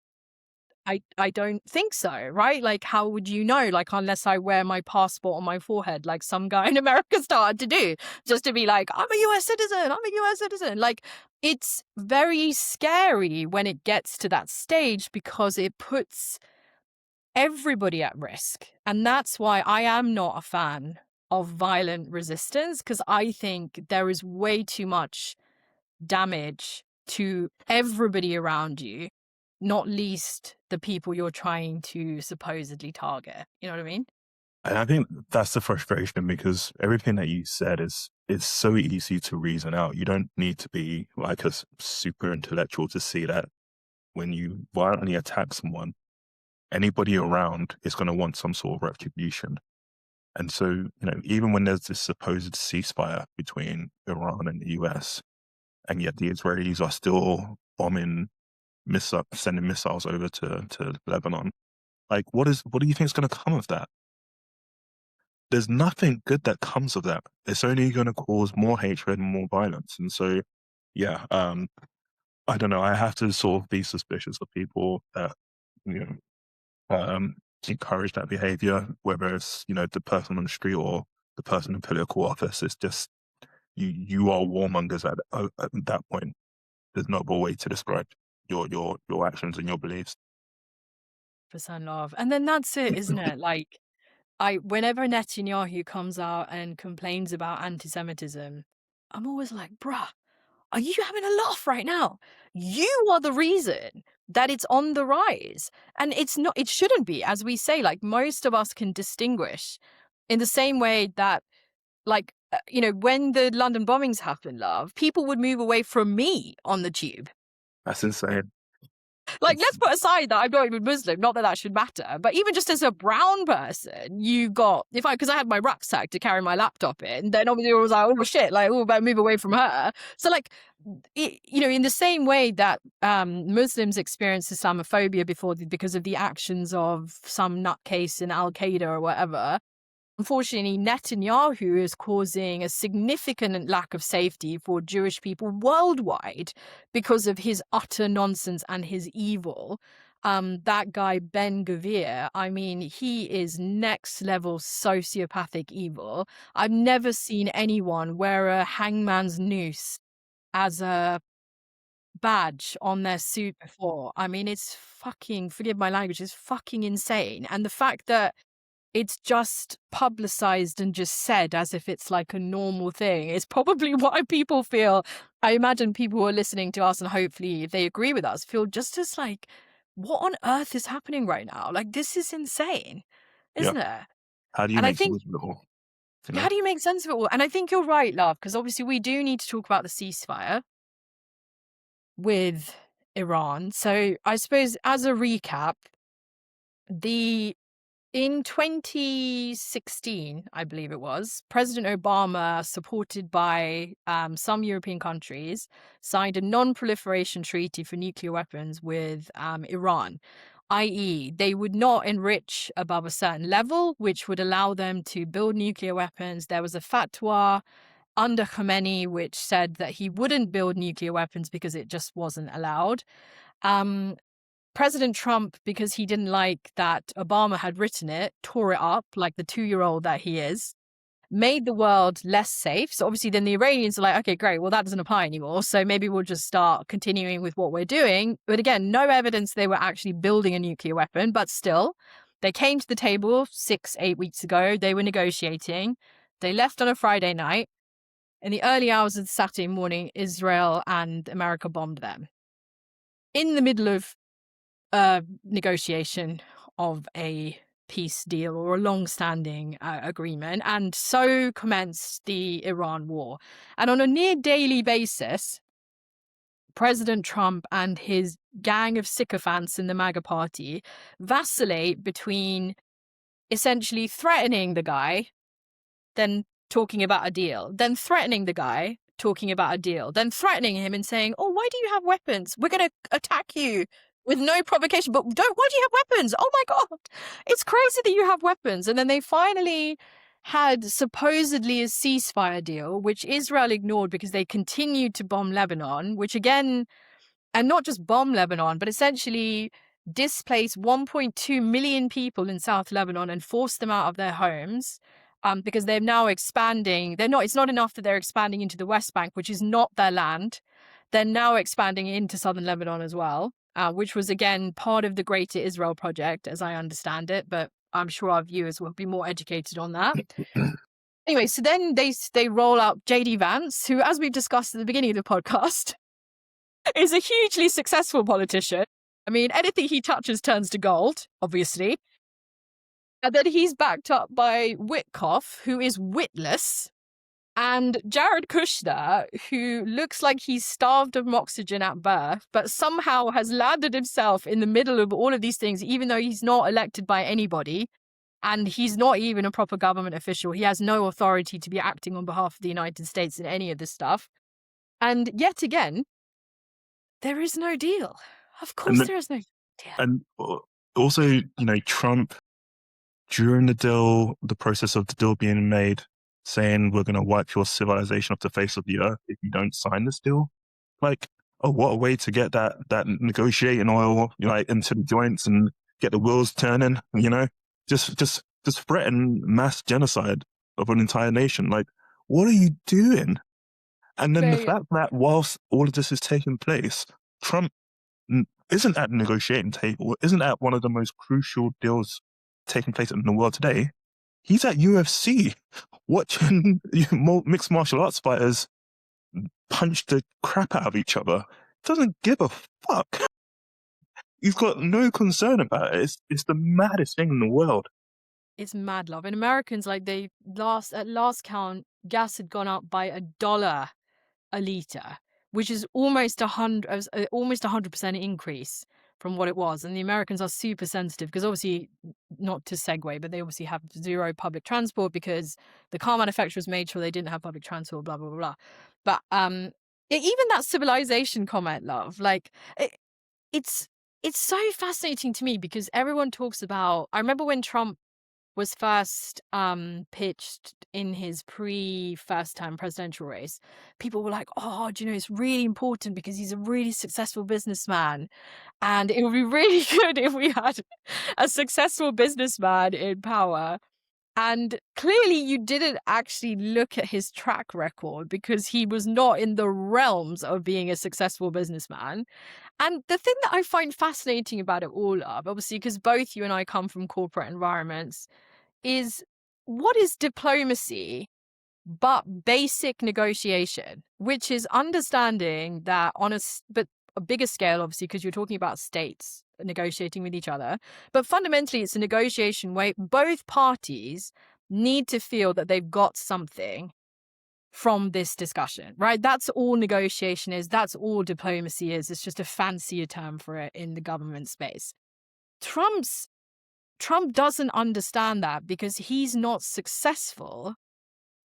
I don't think so, right? Like, how would you know? Like, unless I wear my passport on my forehead, like some guy in America started to do, just to be like, I'm a US citizen, I'm a US citizen. Like, it's very scary when it gets to that stage because it puts everybody at risk. And that's why I am not a fan of violent resistance, because I think there is way too much damage to everybody around you, not least the people you're trying to supposedly target. You know what I mean? And I think that's the frustration because everything that you said is so easy to reason out. You don't need to be like a super intellectual to see that when you violently attack someone, anybody around is going to want some sort of retribution. And so, even when there's this supposed ceasefire between Iran and the US, and yet the Israelis are still sending missiles over to Lebanon. Like, what do you think is going to come of that? There's nothing good that comes of that. It's only going to cause more hatred and more violence. And so, yeah, I don't know. I have to sort of be suspicious of people that you know encourage that behavior, whether it's the person on the street or the person in political office. It's just you are warmongers at that point. There's no other way to describe your actions and your beliefs. Percent love. And then that's it, isn't it? Like, whenever Netanyahu comes out and complains about anti-Semitism, I'm always like, bruh, are you having a laugh right now? You are the reason that it's on the rise. And it's not, it shouldn't be, as we say, like most of us can distinguish in the same way that, like, when the London bombings happened, love, people would move away from me on the tube. That's insane. Like, It's let's put aside that I'm not even Muslim, not that that should matter, but even just as a brown person, you got, because I had my rucksack to carry my laptop in, then obviously I was like, oh shit, like, oh, better move away from her. So, like, in the same way that Muslims experience Islamophobia because of the actions of some nutcase in Al Qaeda or whatever, unfortunately, Netanyahu is causing a significant lack of safety for Jewish people worldwide because of his utter nonsense and his evil. That guy, Ben Gvir, I mean, he is next level sociopathic evil. I've never seen anyone wear a hangman's noose as a badge on their suit before. I mean, it's fucking, forgive my language, it's fucking insane. And the fact that it's just publicized and just said as if it's like a normal thing. It's probably why people feel, I imagine people who are listening to us and hopefully if they agree with us, feel just as like, what on earth is happening right now? Like, this is insane, Yeah. isn't it? How do you And I make think, sense of it all? You how know? do you make sense of it all? And I think you're right, love, because obviously we do need to talk about the ceasefire with Iran. So I suppose as a recap, the in 2016, I believe it was, President Obama, supported by some European countries, signed a non-proliferation treaty for nuclear weapons with Iran, i.e., they would not enrich above a certain level, which would allow them to build nuclear weapons. There was a fatwa under Khomeini which said that he wouldn't build nuclear weapons because it just wasn't allowed. Um, President Trump, because he didn't like that Obama had written it, tore it up like the 2-year-old that he is, made the world less safe. So obviously then the Iranians are like, okay, great, well, that doesn't apply anymore. So maybe we'll just start continuing with what we're doing. But again, no evidence they were actually building a nuclear weapon, but still, they came to the table 6-8 weeks ago. They were negotiating. They left on a Friday night. In the early hours of the Saturday morning, Israel and America bombed them. In the middle of negotiation of a peace deal or a long-standing agreement, and so commenced the Iran war. And on a near daily basis, President Trump and his gang of sycophants in the MAGA party vacillate between essentially threatening the guy, then talking about a deal, then threatening the guy, talking about a deal, then threatening him and saying, oh, why do you have weapons? We're going to attack you with no provocation, but why do you have weapons? Oh my God, it's crazy that you have weapons. And then they finally had supposedly a ceasefire deal, which Israel ignored because they continued to bomb Lebanon, which again, and not just bomb Lebanon, but essentially displace 1.2 million people in South Lebanon and force them out of their homes. Because they're now expanding. It's not enough that they're expanding into the West Bank, which is not their land. They're now expanding into southern Lebanon as well, which was, again, part of the Greater Israel Project, as I understand it. But I'm sure our viewers will be more educated on that. Anyway, so then they roll out JD Vance, who, as we've discussed at the beginning of the podcast, is a hugely successful politician. I mean, anything he touches turns to gold, obviously. And then he's backed up by Witkoff, who is witless, and Jared Kushner, who looks like he's starved of oxygen at birth, but somehow has landed himself in the middle of all of these things, even though he's not elected by anybody. And he's not even a proper government official. He has no authority to be acting on behalf of the United States in any of this stuff. And yet again, there is no deal. Of course And there is no deal. and also, Trump during the process of the deal being made, saying we're going to wipe your civilization off the face of the earth if you don't sign this deal. Like, oh, what a way to get that negotiating oil like into the joints and get the wheels turning. Just threaten mass genocide of an entire nation. Like, what are you doing? And then the Mate, fact that whilst all of this is taking place, Trump isn't at the negotiating table, isn't at one of the most crucial deals taking place in the world today. He's at UFC watching mixed martial arts fighters punch the crap out of each other. Doesn't give a fuck. He's got no concern about it. It's the maddest thing in the world. it's mad love. And Americans, like at last count, gas had gone up by $1 a liter, which is almost 100% increase from what it was. And the Americans are super sensitive because obviously, not to segue, but they obviously have zero public transport because the car manufacturers made sure they didn't have public transport, blah, blah, blah, blah. But even that civilization comment, love, like it's it's so fascinating to me because everyone talks about, I remember when Trump was first pitched in his pre-first term presidential race, people were like, oh, do you know, it's really important because he's a really successful businessman. And it would be really good if we had a successful businessman in power. And clearly you didn't actually look at his track record because he was not in the realms of being a successful businessman. And the thing that I find fascinating about it all, obviously, because both you and I come from corporate environments, is what is diplomacy but basic negotiation, which is understanding that but a bigger scale, obviously, because you're talking about states negotiating with each other. But fundamentally, it's a negotiation where both parties need to feel that they've got something from this discussion, right? That's all negotiation is. That's all diplomacy is. It's just a fancier term for it in the government space. Trump's Trump doesn't understand that because he's not successful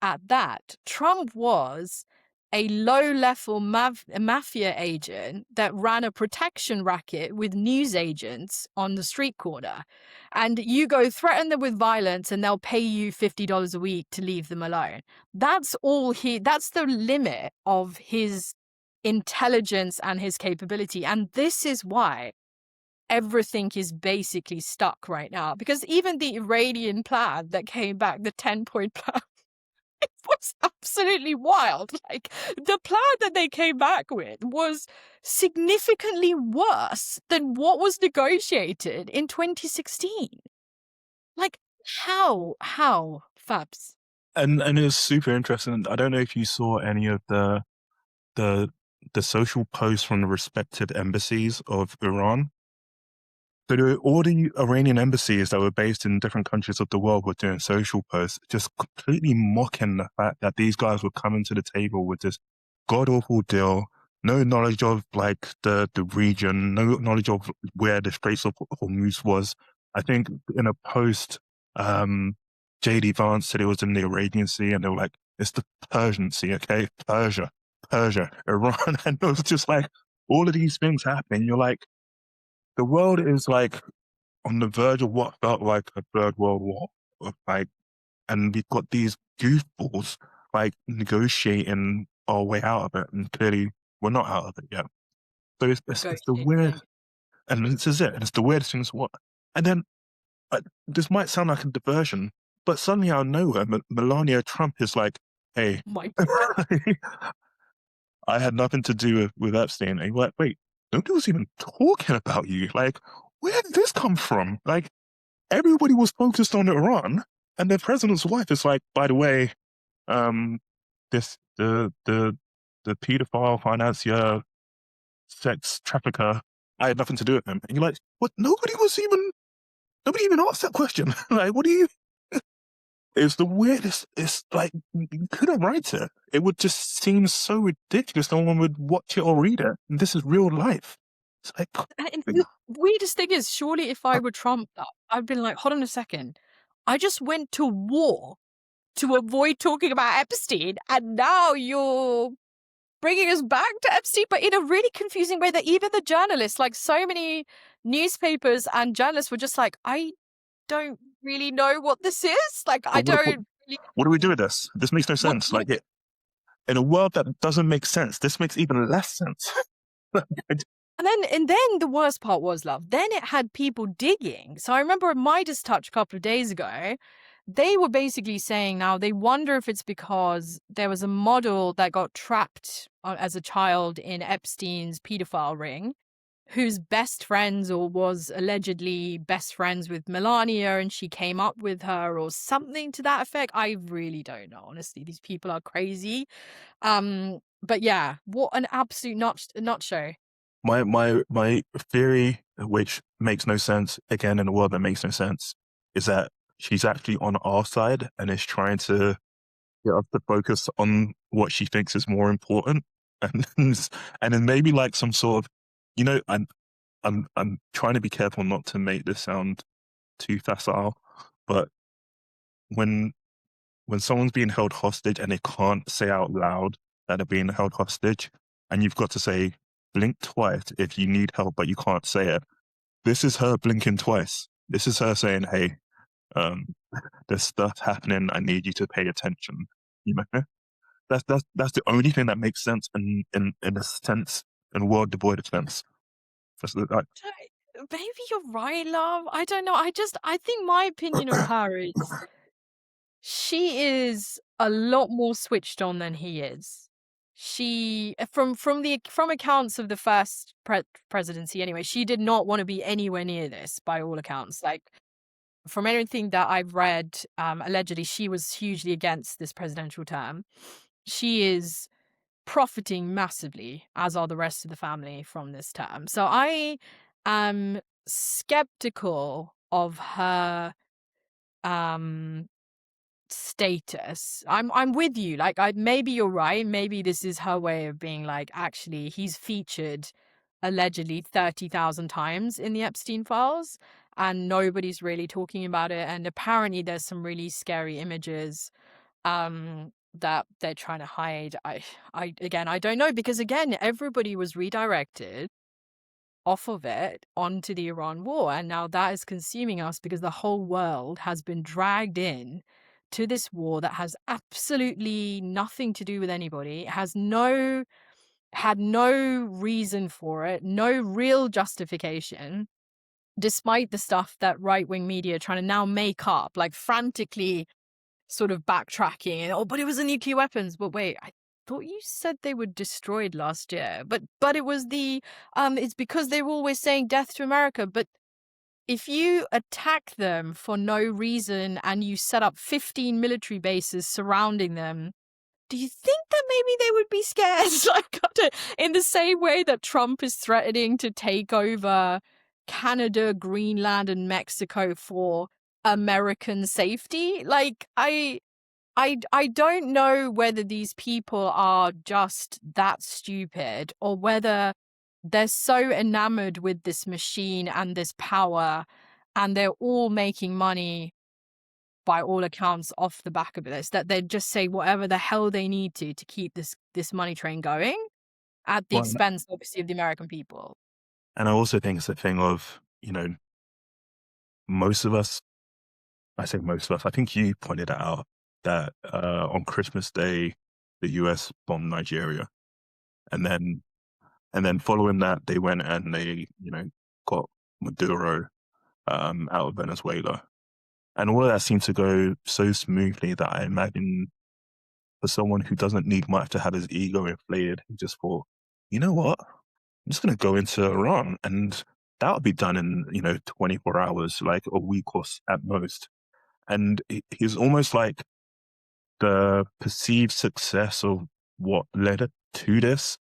at that. Trump was a low-level mafia agent that ran a protection racket with news agents on the street corner. And you go threaten them with violence and they'll pay you $50 a week to leave them alone. That's the limit of his intelligence and his capability. And this is why everything is basically stuck right now, because even the Iranian plan that came back, the 10-point plan, it was absolutely wild. Like, the plan that they came back with was significantly worse than what was negotiated in 2016. Like, how, Fabs? And it was super interesting. I don't know if you saw any of the the social posts from the respective embassies of Iran. So all the Iranian embassies that were based in different countries of the world were doing social posts, just completely mocking the fact that these guys were coming to the table with this god-awful deal, no knowledge of like the region, no knowledge of where the Straits of Hormuz was. I think in a post, JD Vance said it was in the Arabian Sea, and they were like, it's the Persian Sea, okay? Persia, Iran. And it was just like all of these things happening. You're like, the world is like on the verge of what felt like a third world war. Like, and we've got these goofballs like negotiating our way out of it, and clearly we're not out of it yet. So it's the weird, Negotiating. and this is it. And it's the weirdest thing. What? And then this might sound like a diversion, but suddenly out of nowhere, Melania Trump is like, "Hey, My I had nothing to do with Epstein." And you're like, "Wait, nobody was even talking about you. Like, where did this come from?" Like, everybody was focused on Iran, and the president's wife is like, "By the way, this the pedophile financier, sex trafficker. I had nothing to do with him." And you're like, "What? Nobody even asked that question. Like, what do you?" It's the weirdest. It's like you couldn't write it. It would just seem so ridiculous. No one would watch it or read it. And this is real life. It's like, And the weirdest thing is, surely if I were Trump, I'd been like, hold on a second. I just went to war to avoid talking about Epstein, and now you're bringing us back to Epstein, but in a really confusing way that even the journalists, like so many newspapers and journalists were just like, I don't really know what this is. Like, I But don't really what do we do with this? This makes no what sense. Like, in a world that doesn't make sense, this makes even less sense. and then the worst part was, love, then it had people digging. So I remember at Midas Touch a couple of days ago, they were basically saying now they wonder if it's because there was a model that got trapped as a child in Epstein's pedophile ring, who's best friends or was allegedly best friends with Melania, and she came up with her or something to that effect. I really don't know. Honestly, these people are crazy. But yeah, what an absolute nut show. My theory, which makes no sense, again in a world that makes no sense, is that she's actually on our side and is trying to get us to focus on what she thinks is more important, and and then maybe like some sort of, you know, I'm trying to be careful not to make this sound too facile, but when someone's being held hostage and they can't say out loud that they're being held hostage, and you've got to say blink twice if you need help, but you can't say it. This is her blinking twice. This is her saying, "Hey, um, there's stuff happening. I need you to pay attention." You know, that's the only thing that makes sense in a sense in a world devoid of sense. Like, Maybe you're right, love. I don't know. I think my opinion of her is she is a lot more switched on than he is. She from accounts of the first presidency anyway, she did not want to be anywhere near this by all accounts. Like from anything that I've read, allegedly she was hugely against this presidential term. She is profiting massively, as are the rest of the family from this term. So I am skeptical of her um status. I'm with you. Like I maybe you're right. Maybe this is her way of being like, actually, he's featured allegedly 30,000 times in the Epstein files and nobody's really talking about it. And apparently there's some really scary images that they're trying to hide. I again I don't know, because again, everybody was redirected off of it onto the Iran war. And now that is consuming us because the whole world has been dragged in to this war that has absolutely nothing to do with anybody. It has had no reason for it, no real justification, despite the stuff that right-wing media are trying to now make up, like frantically sort of backtracking and, oh, but it was the nuclear weapons. But wait, I thought you said they were destroyed last year. But it was it's because they were always saying death to America. But if you attack them for no reason and you set up 15 military bases surrounding them, do you think that maybe they would be scared? Like, in the same way that Trump is threatening to take over Canada, Greenland, and Mexico for American safety? Like, I don't know whether these people are just that stupid or whether they're so enamored with this machine and this power, and they're all making money by all accounts off the back of this, that they just say whatever the hell they need to keep this money train going at the well, expense, obviously, of the American people. and I also think it's a thing of, most of us, I say most of us, I think you pointed it out that on Christmas Day, the US bombed Nigeria. And then following that, they went and they, got Maduro out of Venezuela. And all of that seemed to go so smoothly that I imagine for someone who doesn't need much to have his ego inflated, he just thought, you know what? I'm just going to go into Iran and that would be done in, 24 hours, like a week or at most. And he's almost like the perceived success of what led it to this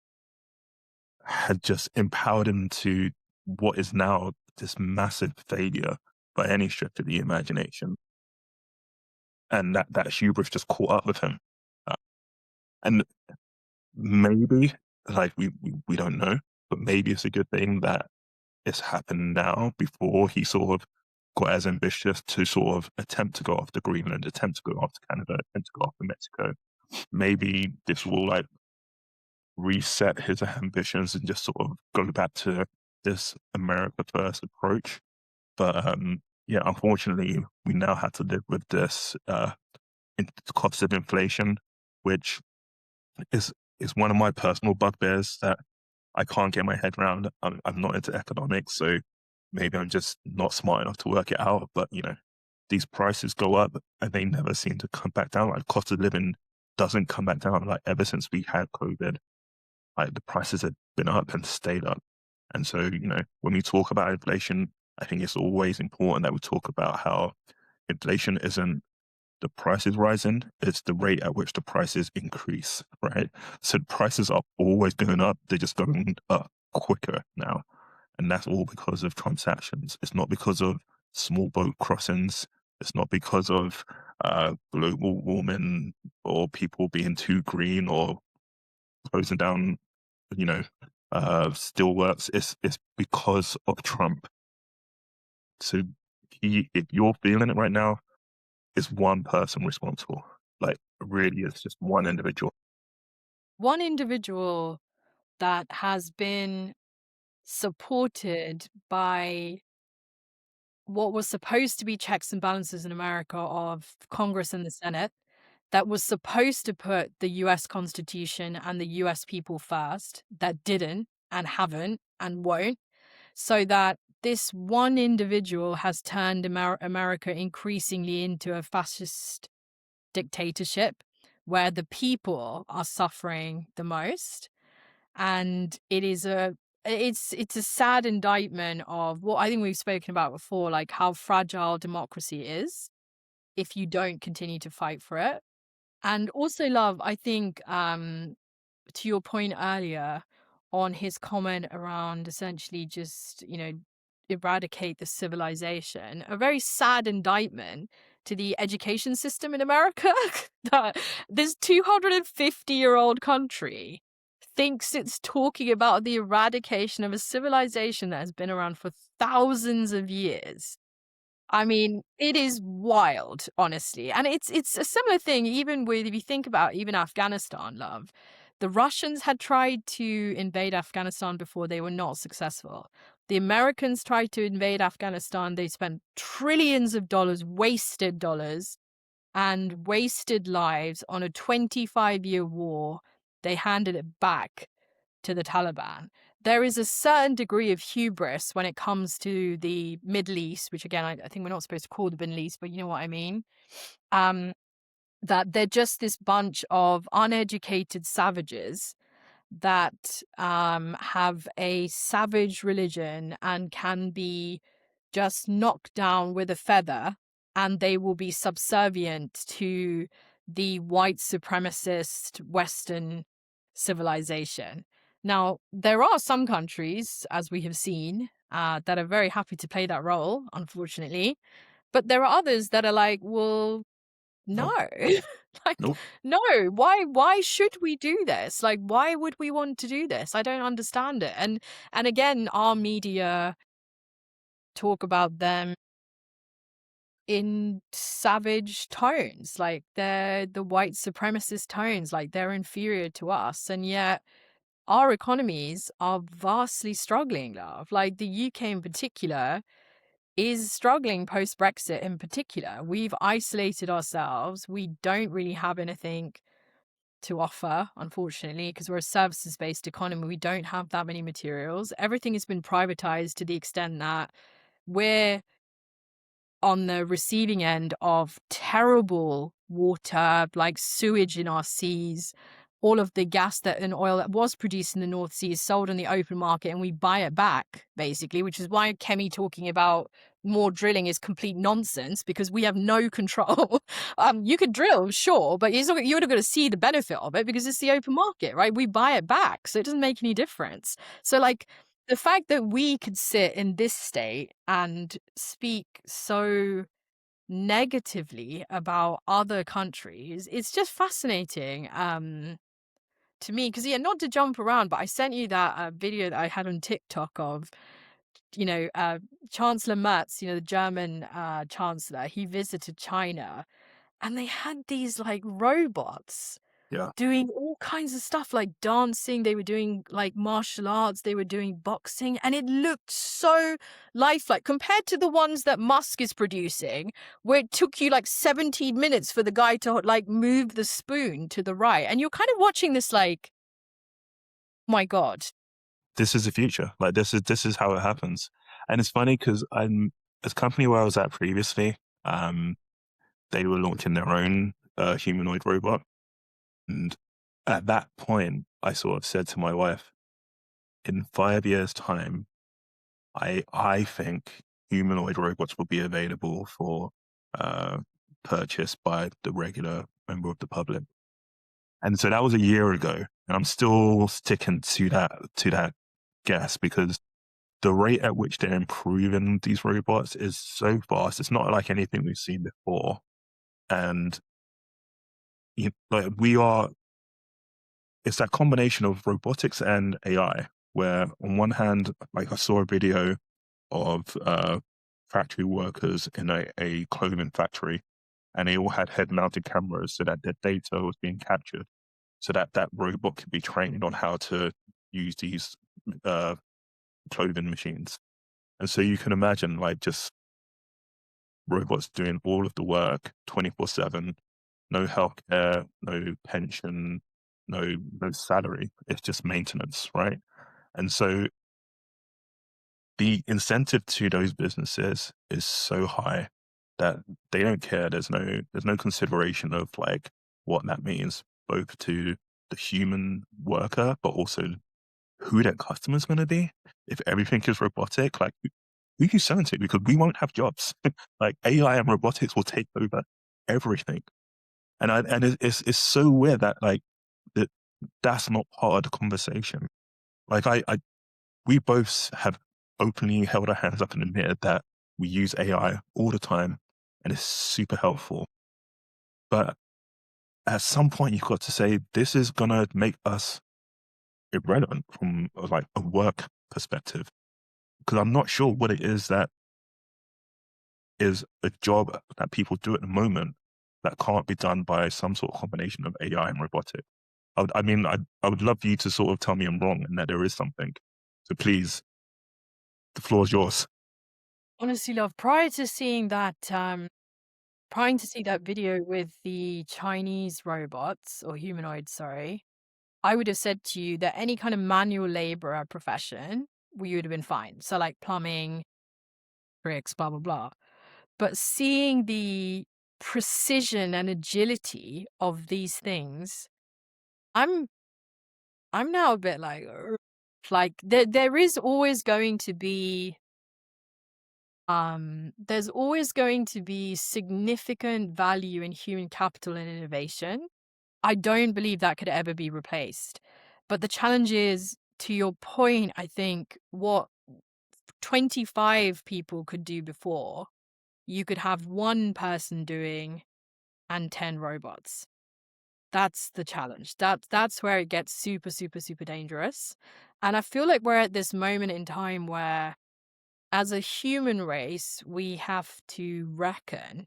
had just empowered him to what is now this massive failure by any stretch of the imagination. And that hubris just caught up with him. Uh, and maybe, like, we don't know, but maybe it's a good thing that it's happened now before he sort of got as ambitious to sort of attempt to go after Greenland, attempt to go after Canada, attempt to go after Mexico. Maybe this will like reset his ambitions and just sort of go back to this America first approach. But yeah, unfortunately, we now have to live with this cost of inflation, which is is one of my personal bugbears that I can't get my head around. I'm not into economics, so maybe I'm just not smart enough to work it out. But these prices go up and they never seem to come back down. Like cost of living doesn't come back down. Like ever since we had COVID, like the prices have been up and stayed up. And so, when we talk about inflation, I think it's always important that we talk about how inflation isn't the prices rising, it's the rate at which the prices increase, right? So the prices are always going up, they're just going up quicker now. And that's all because of transactions. It's not because of small boat crossings. It's not because of global warming or people being too green or closing down, you know, still works. It's because of Trump. So if you're feeling it right now, it's one person responsible. Like really, it's just one individual. One individual that has been supported by what was supposed to be checks and balances in America of Congress and the Senate, that was supposed to put the US Constitution and the US people first, that didn't and haven't and won't, so that this one individual has turned America increasingly into a fascist dictatorship where the people are suffering the most. And it's a sad indictment of what I think we've spoken about before, like how fragile democracy is if you don't continue to fight for it. And also, love, I think, to your point earlier on his comment around essentially just, eradicate the civilization, a very sad indictment to the education system in America that this 250-year-old country thinks it's talking about the eradication of a civilization that has been around for thousands of years. I mean, it is wild, honestly. And it's a similar thing even with if you think about even Afghanistan, love. The Russians had tried to invade Afghanistan before, they were not successful. The Americans tried to invade Afghanistan, they spent trillions of dollars, and wasted lives on a 25-year war. They handed it back to the Taliban. There is a certain degree of hubris when it comes to the Middle East, which again, I think we're not supposed to call the Middle East, but you know what I mean. Um, that they're just this bunch of uneducated savages that have a savage religion and can be just knocked down with a feather, and they will be subservient to the white supremacist Western civilization. Now, there are some countries, as we have seen, that are very happy to play that role, unfortunately. But there are others that are like, well, no. No, Like, no, no, why should we do this? Like, why would we want to do this? I don't understand it. And again, our media talk about them in savage tones, like they're the white supremacist tones, like they're inferior to us. And yet our economies are vastly struggling, love. Like the UK in particular is struggling post Brexit in particular. We've isolated ourselves. We don't really have anything to offer, unfortunately, because we're a services based economy. We don't have that many materials. Everything has been privatized to the extent that we're on the receiving end of terrible water, like sewage in our seas. All of the gas that and oil that was produced in the North Sea is sold on the open market and we buy it back, basically, which is why Kemi talking about more drilling is complete nonsense because we have no control. You could drill, sure, but you're not going to see the benefit of it because it's the open market, right? We buy it back, so it doesn't make any difference. So, like, the fact that we could sit in this state and speak so negatively about other countries, it's just fascinating to me. Because, yeah, not to jump around, but I sent you that video that I had on TikTok of you know, Chancellor Merz, you know, the German chancellor, he visited China, and they had these like robots Yeah. doing all kinds of stuff like dancing, they were doing like martial arts, they were doing boxing, and it looked so lifelike compared to the ones that Musk is producing, where it took you like 17 minutes for the guy to like move the spoon to the right. And you're kind of watching this like, my God. This is the future. Like this is how it happens. And it's funny because I'm this company where I was at previously, um, they were launching their own humanoid robot. And at that point, I sort of said to my wife, in 5 years' time, I think humanoid robots will be available for uh, purchase by the regular member of the public. And so that was a year ago, and I'm still sticking to that guess because the rate at which they're improving these robots is so fast. It's not like anything we've seen before, and like we are. It's that combination of robotics and AI, where on one hand, like I saw a video of factory workers in a clothing factory, and they all had head-mounted cameras so that their data was being captured, so that that robot could be trained on how to use these uh, clothing machines. And so you can imagine, like, just robots doing all of the work 24/7, no healthcare, no pension, no salary. It's just maintenance, right? And so the incentive to those businesses is so high that they don't care. There's no consideration of like what that means, both to the human worker, but also who their customer's going to be. If everything is robotic, like who you selling to? Because we won't have jobs. Like AI and robotics will take over everything. And it's so weird that like that that's not part of the conversation. Like we both have openly held our hands up and admitted that we use AI all the time and it's super helpful. But at some point, you've got to say, this is going to make us irrelevant from like a work perspective. Because I'm not sure what it is that is a job that people do at the moment that can't be done by some sort of combination of AI and robotic. I would love for you to sort of tell me I'm wrong and that there is something. So please, the floor is yours. Honestly, love, trying to see that video with the Chinese robots or humanoids, sorry, I would have said to you that any kind of manual laborer profession, we would have been fine. So like plumbing, bricks, blah, blah, blah. But seeing the precision and agility of these things, I'm I'm now a bit like, "Ugh." Like there is always going to be there's always going to be significant value in human capital and innovation. I don't believe that could ever be replaced. But the challenge is, to your point, I think what 25 people could do before, you could have one person doing and 10 robots. That's the challenge. That's where it gets super, super, super dangerous. And I feel like we're at this moment in time where, as a human race, we have to reckon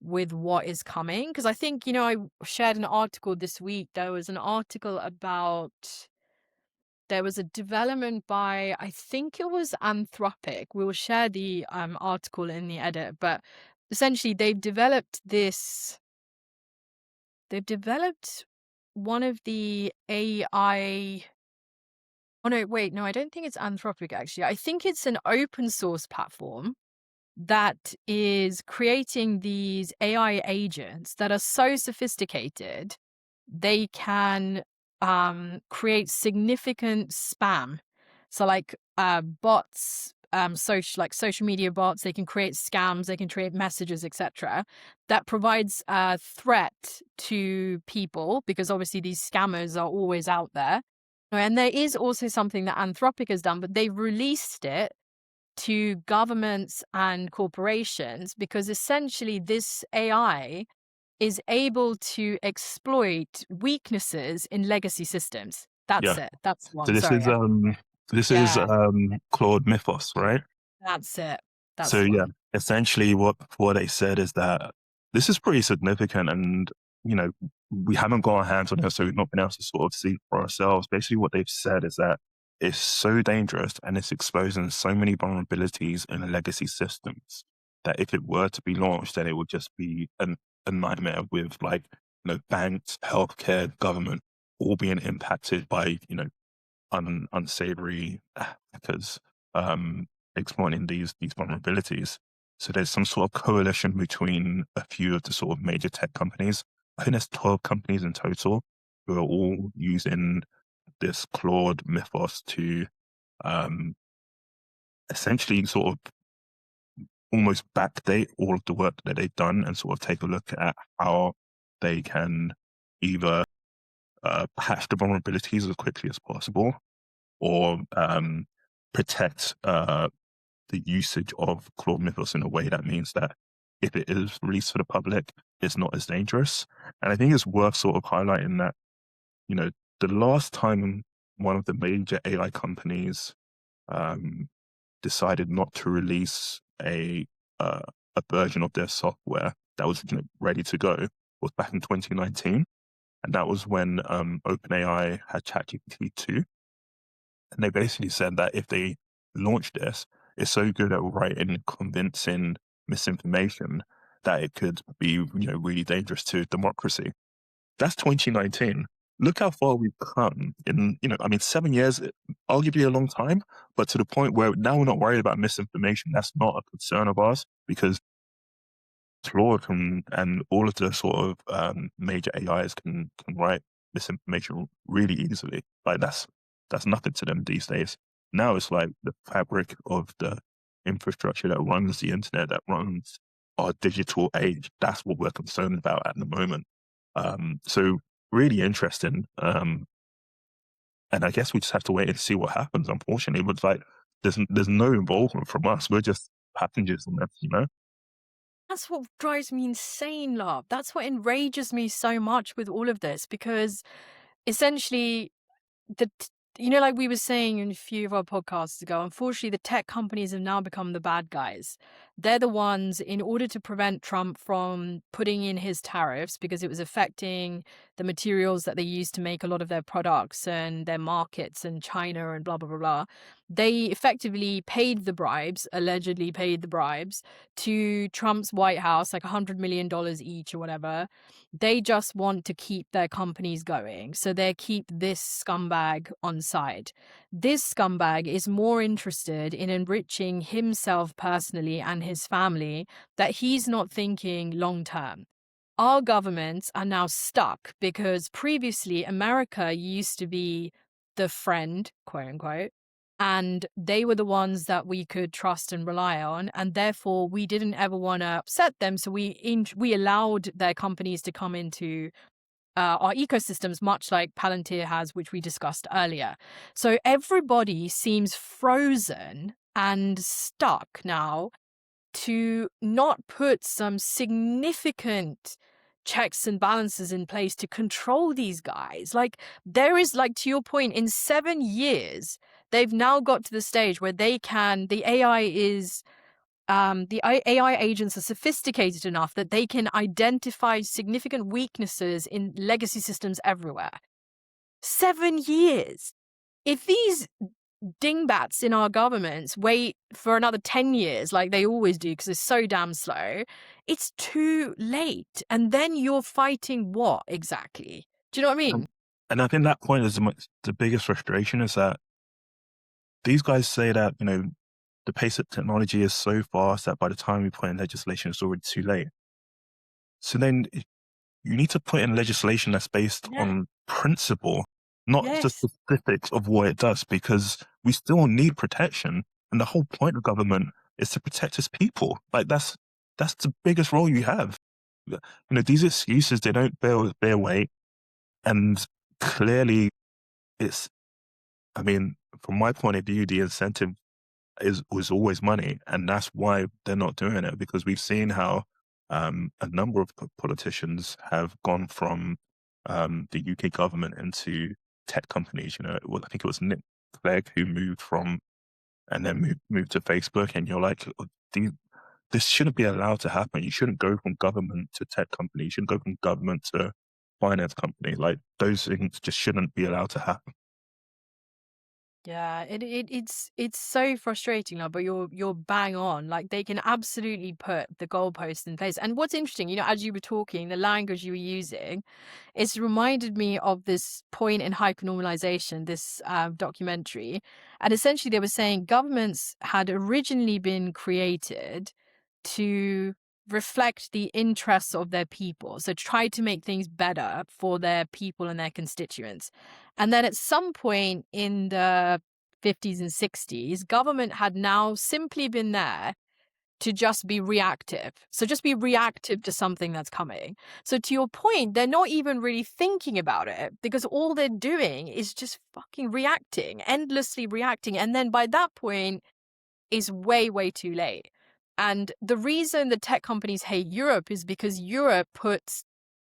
with what is coming. Because I think, I shared an article this week. There was an article about, there was a development by, I think it was Anthropic. We will share the article in the edit, but essentially they've developed one of the AI. Oh no, wait, no, I don't think it's Anthropic actually. I think it's an open source platform that is creating these AI agents that are so sophisticated, they can create significant spam. So like bots, social media bots, they can create scams, they can create messages, etc. That provides a threat to people because obviously these scammers are always out there. And there is also something that Anthropic has done, but they've released it to governments and corporations because essentially this AI is able to exploit weaknesses in legacy systems. That's Yeah. it. That's So one. this Sorry. is This is Yeah, Claude Mythos, right? that's it. That's So the yeah, one. essentially what they said is that this is pretty significant, and you know we haven't got our hands on it, so we've not been able to sort of see for ourselves. Basically, what they've said is that it's so dangerous and it's exposing so many vulnerabilities in legacy systems that if it were to be launched, then it would just be a nightmare with like banks, healthcare, government all being impacted by unsavory hackers exploiting these vulnerabilities. So there's some sort of coalition between a few of the sort of major tech companies. I think there's 12 companies in total who are all using this Claude Mythos to um, essentially sort of almost backdate all of the work that they've done and sort of take a look at how they can either patch the vulnerabilities as quickly as possible or protect the usage of Claude Mythos in a way that means that if it is released to the public, it's not as dangerous. And I think it's worth sort of highlighting that, you know, the last time one of the major AI companies um, decided not to release uh, a version of their software that was ready to go was back in 2019. And that was when OpenAI had ChatGPT 2. And they basically said that if they launch this, it's so good at writing convincing misinformation that it could be, really dangerous to democracy. That's 2019. Look how far we've come in, 7 years, arguably a long time, but to the point where now we're not worried about misinformation. That's not a concern of ours because Claude and all of the sort of major AIs can write misinformation really easily. Like that's nothing to them these days. Now it's like the fabric of the infrastructure that runs the internet, that runs our digital age. That's what we're concerned about at the moment. So really interesting. And I guess we just have to wait and see what happens. Unfortunately, but like there's no involvement from us. We're just passengers on this. That's what drives me insane, love. That's what enrages me so much with all of this because essentially the like we were saying in a few of our podcasts ago, unfortunately, the tech companies have now become the bad guys. They're the ones, in order to prevent Trump from putting in his tariffs, because it was affecting the materials that they use to make a lot of their products and their markets and China and blah, blah, blah, blah. They effectively paid the bribes, allegedly paid the bribes to Trump's White House, like $100 million each or whatever. They just want to keep their companies going. So they keep this scumbag on side. This scumbag is more interested in enriching himself personally and his family that he's not thinking long term. Our governments are now stuck because previously America used to be the friend, quote unquote, and they were the ones that we could trust and rely on, and therefore we didn't ever want to upset them. So we allowed their companies to come into our ecosystems, much like Palantir has, which we discussed earlier. So everybody seems frozen and stuck now to not put some significant checks and balances in place to control these guys. Like, there is, like, to your point, in 7 years, they've now got to the stage where the AI is the AI agents are sophisticated enough that they can identify significant weaknesses in legacy systems everywhere. 7 years. If these dingbats in our governments wait for another 10 years, like they always do, because it's so damn slow, it's too late. And then you're fighting what exactly? Do you know what I Um, mean? and I think that point is the biggest frustration is that these guys say that, the pace of technology is so fast that by the time we put in legislation, it's already too late. So then you need to put in legislation that's based Yeah. on principle, not the Yes. specifics of what it does, because we still need protection. And the whole point of government is to protect its people. Like that's the biggest role you have. These excuses, they don't bear weight. And clearly it's, I mean, from my point of view, the incentive was always money, and that's why they're not doing it, because we've seen how a number of politicians have gone from the UK government into tech companies. I think it was Nick. Clegg who moved from and then moved to Facebook, and you're like, these this shouldn't be allowed to happen. You shouldn't go from government to tech company. You shouldn't go from government to finance company. Like those things just shouldn't be allowed to happen. Yeah, it's so frustrating now, but you're bang on. Like they can absolutely put the goalposts in place. And what's interesting, as you were talking, the language you were using, it's reminded me of this point in hypernormalization, this documentary. And essentially they were saying governments had originally been created to reflect the interests of their people. So try to make things better for their people and their constituents. And then at some point in the 50s and 60s, government had now simply been there to just be reactive. So just be reactive to something that's coming. So to your point, they're not even really thinking about it because all they're doing is just fucking reacting, endlessly reacting. And then by that point, is way, way too late. And the reason the tech companies hate Europe is because Europe puts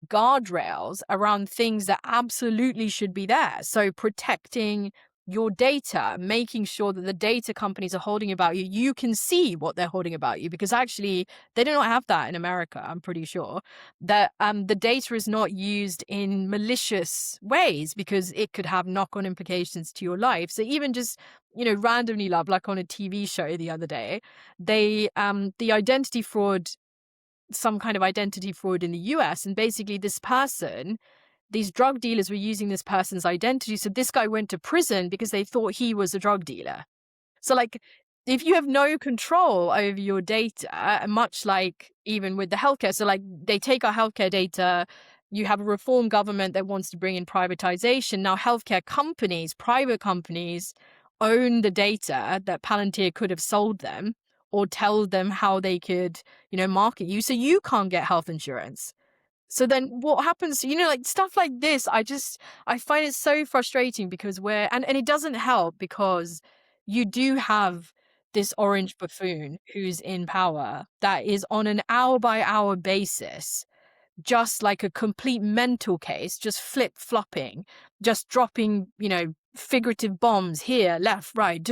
guardrails around things that absolutely should be there. So protecting your data, making sure that the data companies are holding about you, you can see what they're holding about you because actually they do not have that in America, I'm pretty sure. That the data is not used in malicious ways because it could have knock-on implications to your life. So even just, randomly love, like on a TV show the other day, they the identity fraud some kind of identity fraud in the US. And basically, these drug dealers were using this person's identity. So this guy went to prison because they thought he was a drug dealer. So, like, if you have no control over your data, much like even with the healthcare, so like they take our healthcare data, you have a reform government that wants to bring in privatization. Now, healthcare companies, private companies, own the data that Palantir could have sold them or tell them how they could, market you. So you can't get health insurance. So then what happens, like stuff like this, I find it so frustrating because and it doesn't help because you do have this orange buffoon who's in power that is on an hour by hour basis just like a complete mental case, just flip flopping, just dropping, figurative bombs here, left, right,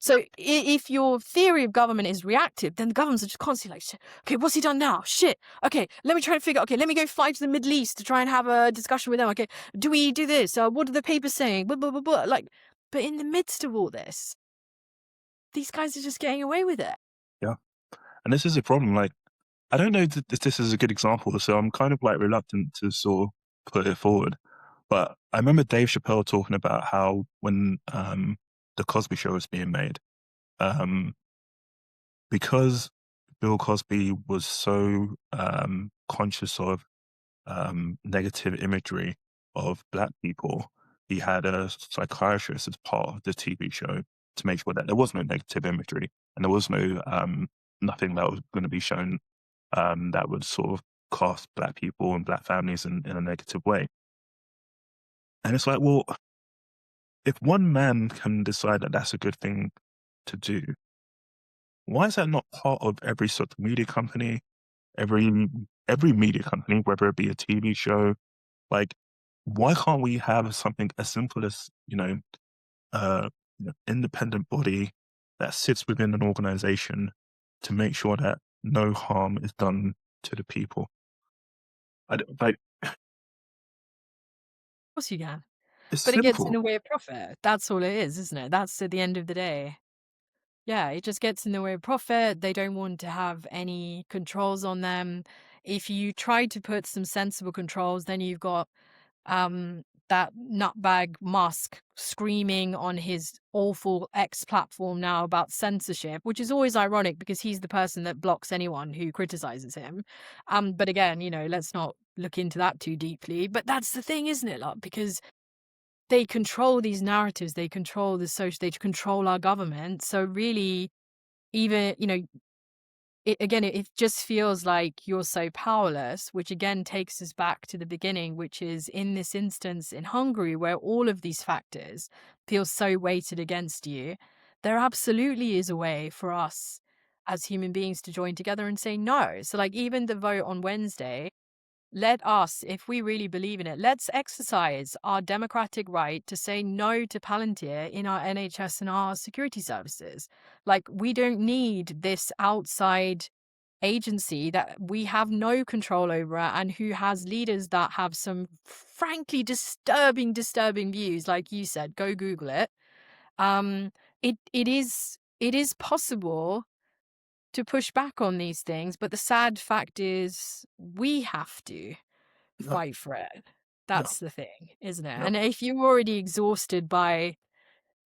So if your theory of government is reactive, then the governments are just constantly like, shit, okay, what's he done now? Shit. Okay, let me try to figure. Okay, let me go fly to the Middle East to try and have a discussion with them. Okay, do we do this? What are the papers saying? Blah, blah, blah, blah. Like, but in the midst of all this, these guys are just getting away with it. Yeah. And this is a problem. Like, I don't know that this is a good example, so I'm kind of like reluctant to sort of put it forward. But I remember Dave Chappelle talking about how when the Cosby Show was being made, um, because Bill Cosby was so conscious of negative imagery of black people, he had a psychiatrist as part of the TV show to make sure that there was no negative imagery and there was no nothing that was going to be shown that would sort of cast black people and black families in a negative way. And it's like, well, if one man can decide that that's a good thing to do, why is that not part of every social media company, every every media company, whether it be a TV show? Like, why can't we have something as simple as, uh, independent body that sits within an organization to make sure that no harm is done to the people? Like, Of course you can. it's But it gets in simple. the way of profit. That's all it is, isn't it? That's at the end of the day. Yeah, it just gets in the way of profit. They don't want to have any controls on them. If you try to put some sensible controls, then you've got that nutbag Musk screaming on his awful X platform now about censorship, which is always ironic because he's the person that blocks anyone who criticizes him. But again, let's not look into that too deeply. But that's the thing, isn't it, love? Because they control these narratives, they control they control our government. So really, even, it just feels like you're so powerless, which again takes us back to the beginning, which is in this instance in Hungary, where all of these factors feel so weighted against you. There absolutely is a way for us as human beings to join together and say no. So, like, even the vote on Wednesday, let us, if we really believe in it, let's exercise our democratic right to say no to Palantir in our NHS and our security services. Like, we don't need this outside agency that we have no control over and who has leaders that have some frankly disturbing views. Like you said, go Google it. Um, it is possible to push back on these things, but the sad fact is we have to Yeah, fight for it. yeah, That's the thing, isn't it? yeah, And if you're already exhausted by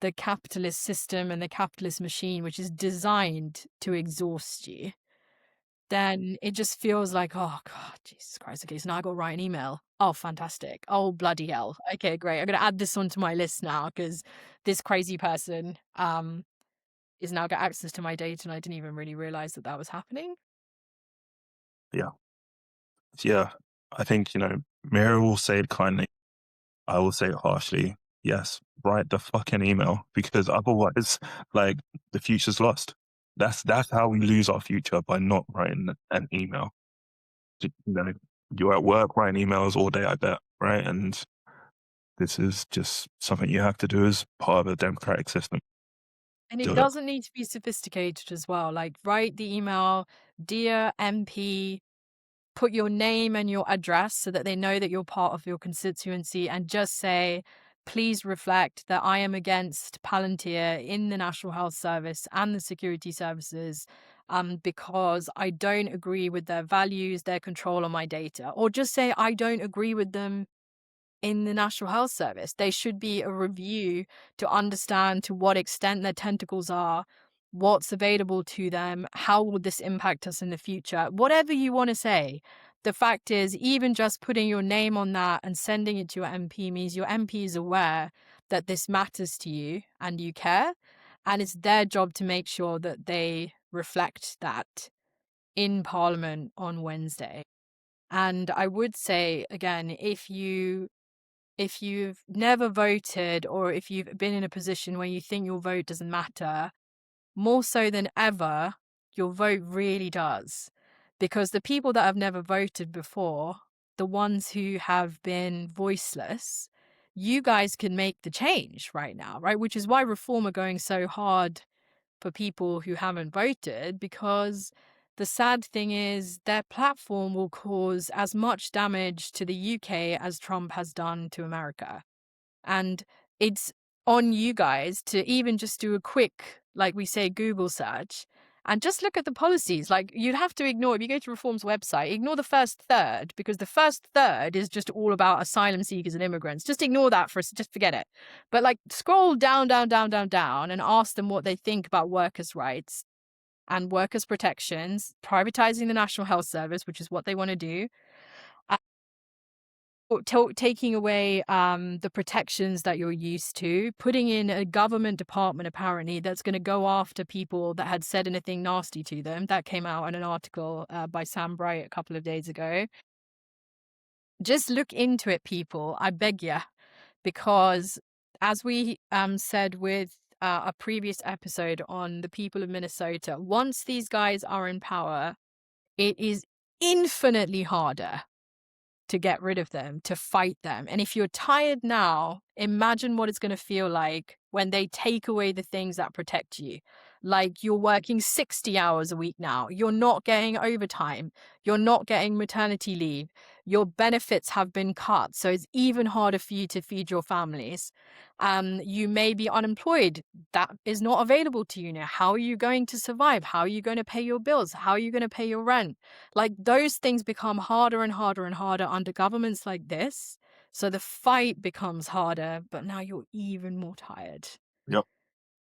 the capitalist system and the capitalist machine, which is designed to exhaust you, then it just feels like, oh God, Jesus Christ. Okay, so now I got to write an email. Oh, fantastic. Oh, bloody hell. Okay, great. I'm gonna add this onto my list now because this crazy person is now got access to my data and I didn't even really realize that that was happening. yeah, yeah. I think, Mary will say it kindly. I will say it harshly. Yes, write the fucking email because otherwise, like, the future's lost. That's how we lose our future by not writing an email. You know, you're at work writing emails all day, I bet, right? And this is just something you have to do as part of a democratic system. And it Do it. doesn't need to be sophisticated as well. Like, write the email, dear MP, put your name and your address so that they know that you're part of your constituency, and just say, please reflect that I am against Palantir in the National Health Service and the security services, because I don't agree with their values, their control on my data. Or just say, I don't agree with them in the National Health Service. They should be a review to understand to what extent their tentacles are, what's available to them, how will this impact us in the future. Whatever you want to say. The fact is, even just putting your name on that and sending it to your MP means your MP is aware that this matters to you and you care. And it's their job to make sure that they reflect that in Parliament on Wednesday. And I would say, again, if you've never voted or if you've been in a position where you think your vote doesn't matter, more so than ever, your vote really does. Because the people that have never voted before, the ones who have been voiceless, you guys can make the change right now, right? Which is why Reform are going so hard for people who haven't voted, because the sad thing is their platform will cause as much damage to the UK as Trump has done to America. And it's on you guys to even just do a quick, like we say, Google search and just look at the policies. Like, you'd have to ignore, if you go to Reform's website, ignore the first third, because the first third is just all about asylum seekers and immigrants. Just ignore that just forget it. But like, scroll down and ask them what they think about workers' rights and workers' protections, privatizing the National Health Service, which is what they want to do, taking away the protections that you're used to, putting in a government department apparently that's going to go after people that had said anything nasty to them. That came out in an article by Sam Bright a couple of days ago. Just look into it, people. I beg you, because as we said with a previous episode on the people of Minnesota, once these guys are in power, it is infinitely harder to get rid of them, to fight them. And if you're tired now, imagine what it's going to feel like when they take away the things that protect you. Like, you're working 60 hours a week now. You're not getting overtime. You're not getting maternity leave. Your benefits have been cut. So it's even harder for you to feed your families. You may be unemployed. That is not available to you now. How are you going to survive? How are you going to pay your bills? How are you going to pay your rent? Like, those things become harder and harder and harder under governments like this. So the fight becomes harder, but now you're even more tired. Yep.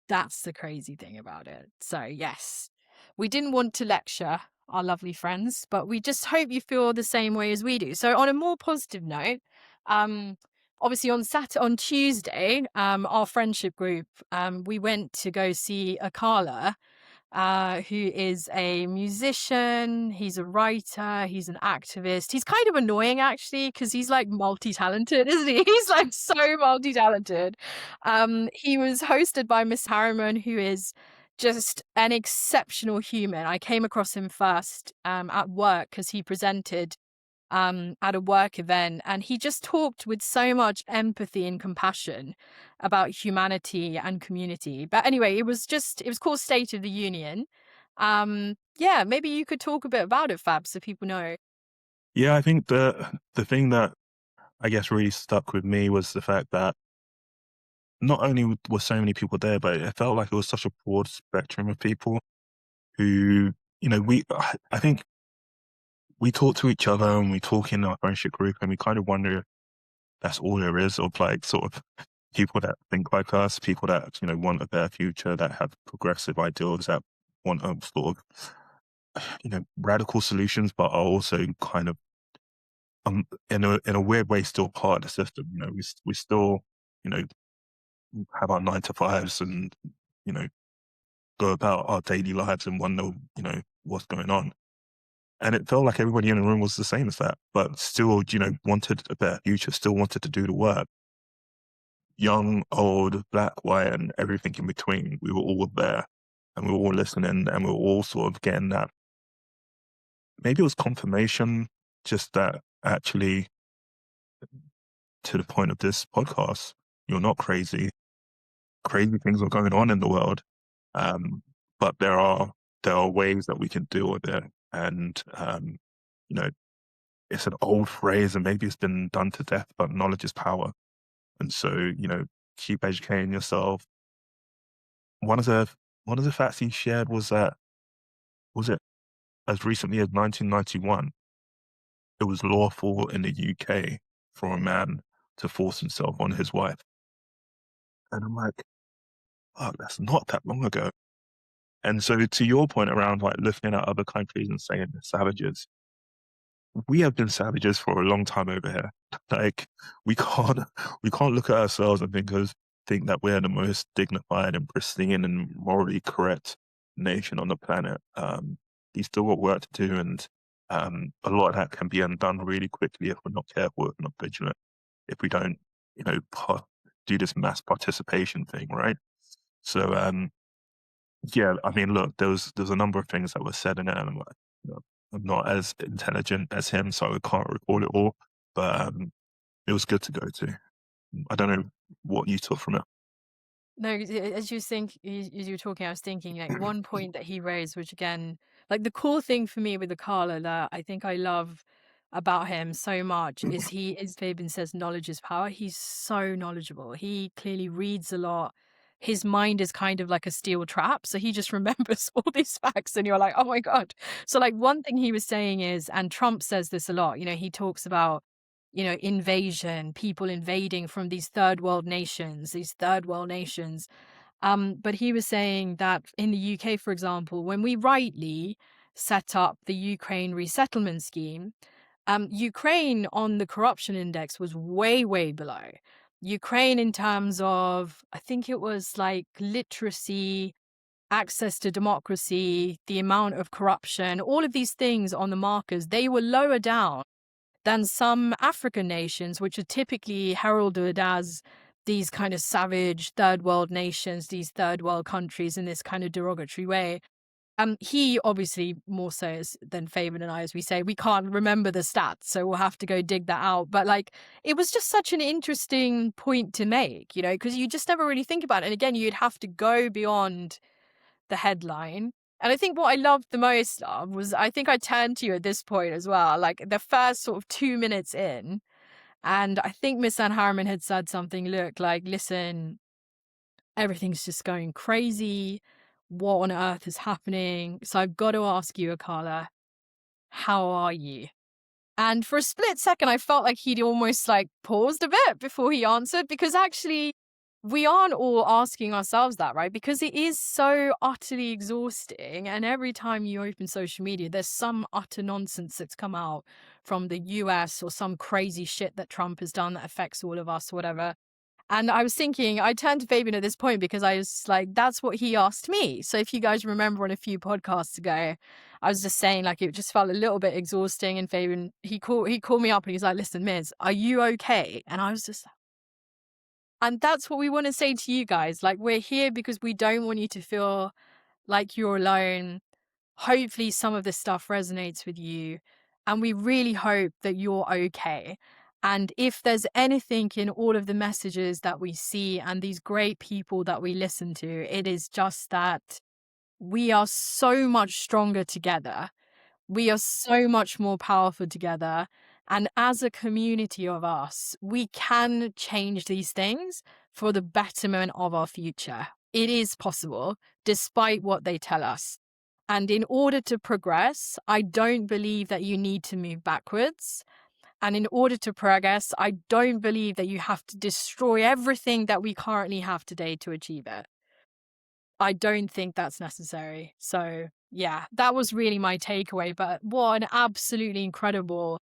That's the crazy thing about it. So, yes, we didn't want to lecture our lovely friends, but we just hope you feel the same way as we do. So, on a more positive note, obviously on Tuesday, our friendship group, we went to go see Akala, who is a musician, he's a writer, he's an activist. He's kind of annoying, actually, because he's like multi-talented, isn't he? He's like so multi-talented. He was hosted by Miss Harriman, who is just an exceptional human. I came across him first at work because he presented at a work event, and he just talked with so much empathy and compassion about humanity and community. But anyway, it was called State of the Union. Yeah, maybe you could talk a bit about it, Fab, so people know. Yeah, I think the thing that I guess really stuck with me was the fact that not only were so many people there, but it felt like it was such a broad spectrum of people who, I think we talk to each other and we talk in our friendship group and we kind of wonder if that's all there is of like sort of people that think like us, people that, want a better future, that have progressive ideals, that want a sort of, radical solutions, but are also kind of, in a weird way, still part of the system. We still, you know, have our 9 to 5s and, you know, go about our daily lives and wonder, what's going on. And it felt like everybody in the room was the same as that, but still, wanted a better future, still wanted to do the work. Young, old, black, white, and everything in between. We were all there and we were all listening and we were all sort of getting that. Maybe it was confirmation, just that actually, to the point of this podcast, you're not crazy. Crazy things are going on in the world. Um, but there are ways that we can deal with it. And, you know, it's an old phrase and maybe it's been done to death, but knowledge is power. And so, keep educating yourself. One of the one of the facts he shared was that was it as recently as 1991, it was lawful in the UK for a man to force himself on his wife. And I'm like, oh, that's not that long ago. And so to your point around like looking at other countries and saying they're savages, we have been savages for a long time over here. Like we can't we can't look at ourselves and think that we're the most dignified and pristine and morally correct nation on the planet. You still got work to do, and a lot of that can be undone really quickly if we're not careful, if we're not vigilant, if we don't, do this mass participation thing, right? So, yeah, I mean, look, there was a number of things that were said in it, and I'm like, I'm not as intelligent as him, so I can't recall it all. But it was good to go to. I don't know what you took from it. No, as as you were talking, I was thinking like one point that he raised, which again, like the cool thing for me with the Carla that I think I love about him so much is he, as Fabian says, knowledge is power. He's so knowledgeable. He clearly reads a lot. His mind is kind of like a steel trap. So he just remembers all these facts and you're like, oh my God. So like one thing he was saying is, and Trump says this a lot, he talks about invasion, people invading from these third world nations. But he was saying that in the UK, for example, when we rightly set up the Ukraine resettlement scheme, Ukraine on the corruption index was way, way below. Ukraine, in terms of, I think it was like literacy, access to democracy, the amount of corruption, all of these things on the markers, they were lower down than some African nations, which are typically heralded as these kind of savage third world nations, these third world countries in this kind of derogatory way. He obviously more so than Fabian and I, as we say, we can't remember the stats, so we'll have to go dig that out. But like, it was just such an interesting point to make, because you just never really think about it. And again, you'd have to go beyond the headline. And I think what I loved the most of was I think I turned to you at this point as well, like the first sort of 2 minutes in. And I think Miss Anne Harriman had said something, look, like, listen, everything's just going crazy. What on earth is happening? So I've got to ask you, Akala, how are you? And for a split second, I felt like he'd almost like paused a bit before he answered, because actually, we aren't all asking ourselves that, right? Because it is so utterly exhausting. And every time you open social media, there's some utter nonsense that's come out from the US or some crazy shit that Trump has done that affects all of us, whatever. And I was thinking, I turned to Fabian at this point because I was like, that's what he asked me. So if you guys remember on a few podcasts ago, I was just saying like it just felt a little bit exhausting. And Fabian, he called me up and he's like, listen, Miz, are you okay? And I was just, and that's what we want to say to you guys. Like, we're here because we don't want you to feel like you're alone. Hopefully some of this stuff resonates with you. and we really hope that you're okay. And if there's anything in all of the messages that we see and these great people that we listen to, it is just that we are so much stronger together. We are so much more powerful together. And as a community of us, we can change these things for the betterment of our future. It is possible, despite what they tell us. And in order to progress, I don't believe that you need to move backwards. And in order to progress, I don't believe that you have to destroy everything that we currently have today to achieve it. I don't think that's necessary. So, yeah, that was really my takeaway. But what an absolutely incredible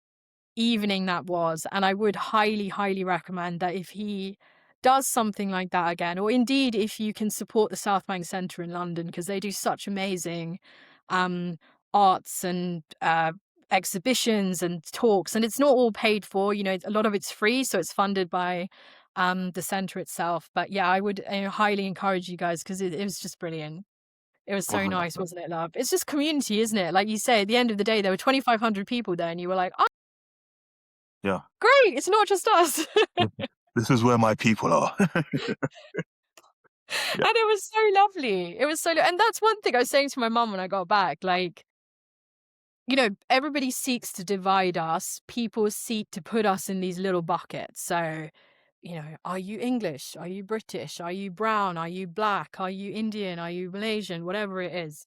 evening that was. And I would highly, highly recommend that if he does something like that again, or indeed if you can support the South Bank Centre in London, because they do such amazing um, arts and exhibitions and talks. And it's not all paid for, you know, a lot of it's free. So it's funded by the centre itself. But yeah, I would highly encourage you guys because it was just brilliant. It was so nice, 100%. wasn't it, love? It's just community, isn't it? Like you say, at the end of the day, there were 2,500 people there, and you were like, Yeah. great, it's not just us. Th this is where my people are. Yeah, And it was so lovely. It was so and that's one thing I was saying to my mum when I got back, like, you know, everybody seeks to divide us. People seek to put us in these little buckets. So, you know, are you English? Are you British? Are you brown? Are you black? Are you Indian? Are you Malaysian? Whatever it is.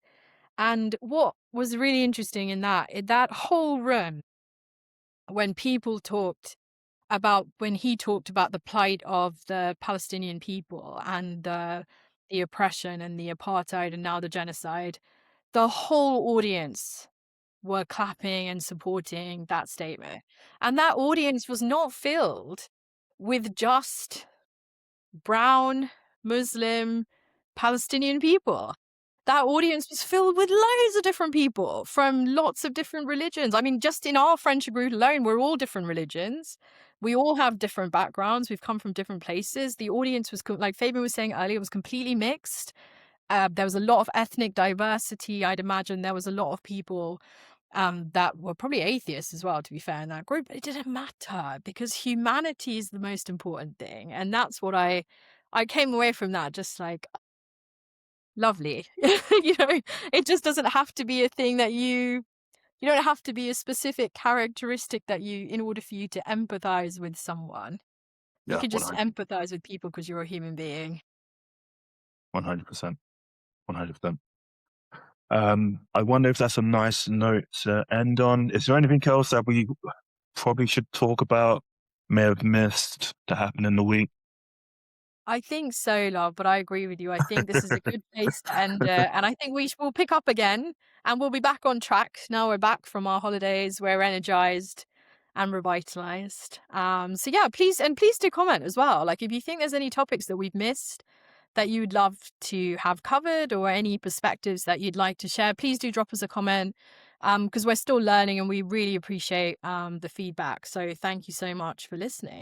And what was really interesting in that whole room, when people talked about when he talked about the plight of the Palestinian people and the oppression and the apartheid and now the genocide, the whole audience were clapping and supporting that statement. And that audience was not filled with just brown, Muslim, Palestinian people. That audience was filled with loads of different people from lots of different religions. I mean, just in our friendship group alone, we're all different religions. We all have different backgrounds. We've come from different places. The audience was, like Fabian was saying earlier, was completely mixed. There was a lot of ethnic diversity. I'd imagine there was a lot of people that were probably atheists as well, to be fair, in that group. But it didn't matter because humanity is the most important thing. And that's what I came away from that just like, lovely. You know, it just doesn't have to be a thing that you don't have to be a specific characteristic that you in order for you to empathize with someone. You yeah, could just 100, empathize with people because you're a human being. 100%, 100%. I wonder if that's a nice note to end on. Is there anything else that we probably should talk about, may have missed to happen in the week? I think so, love, but I agree with you. I think this is a good place to end it, and I think will pick up again, and we'll be back on track. Now we're back from our holidays, we're energized and revitalized. So yeah, please do comment as well. Like if you think there's any topics that we've missed that you'd love to have covered or any perspectives that you'd like to share, please do drop us a comment. Because we're still learning and we really appreciate the feedback. So thank you so much for listening.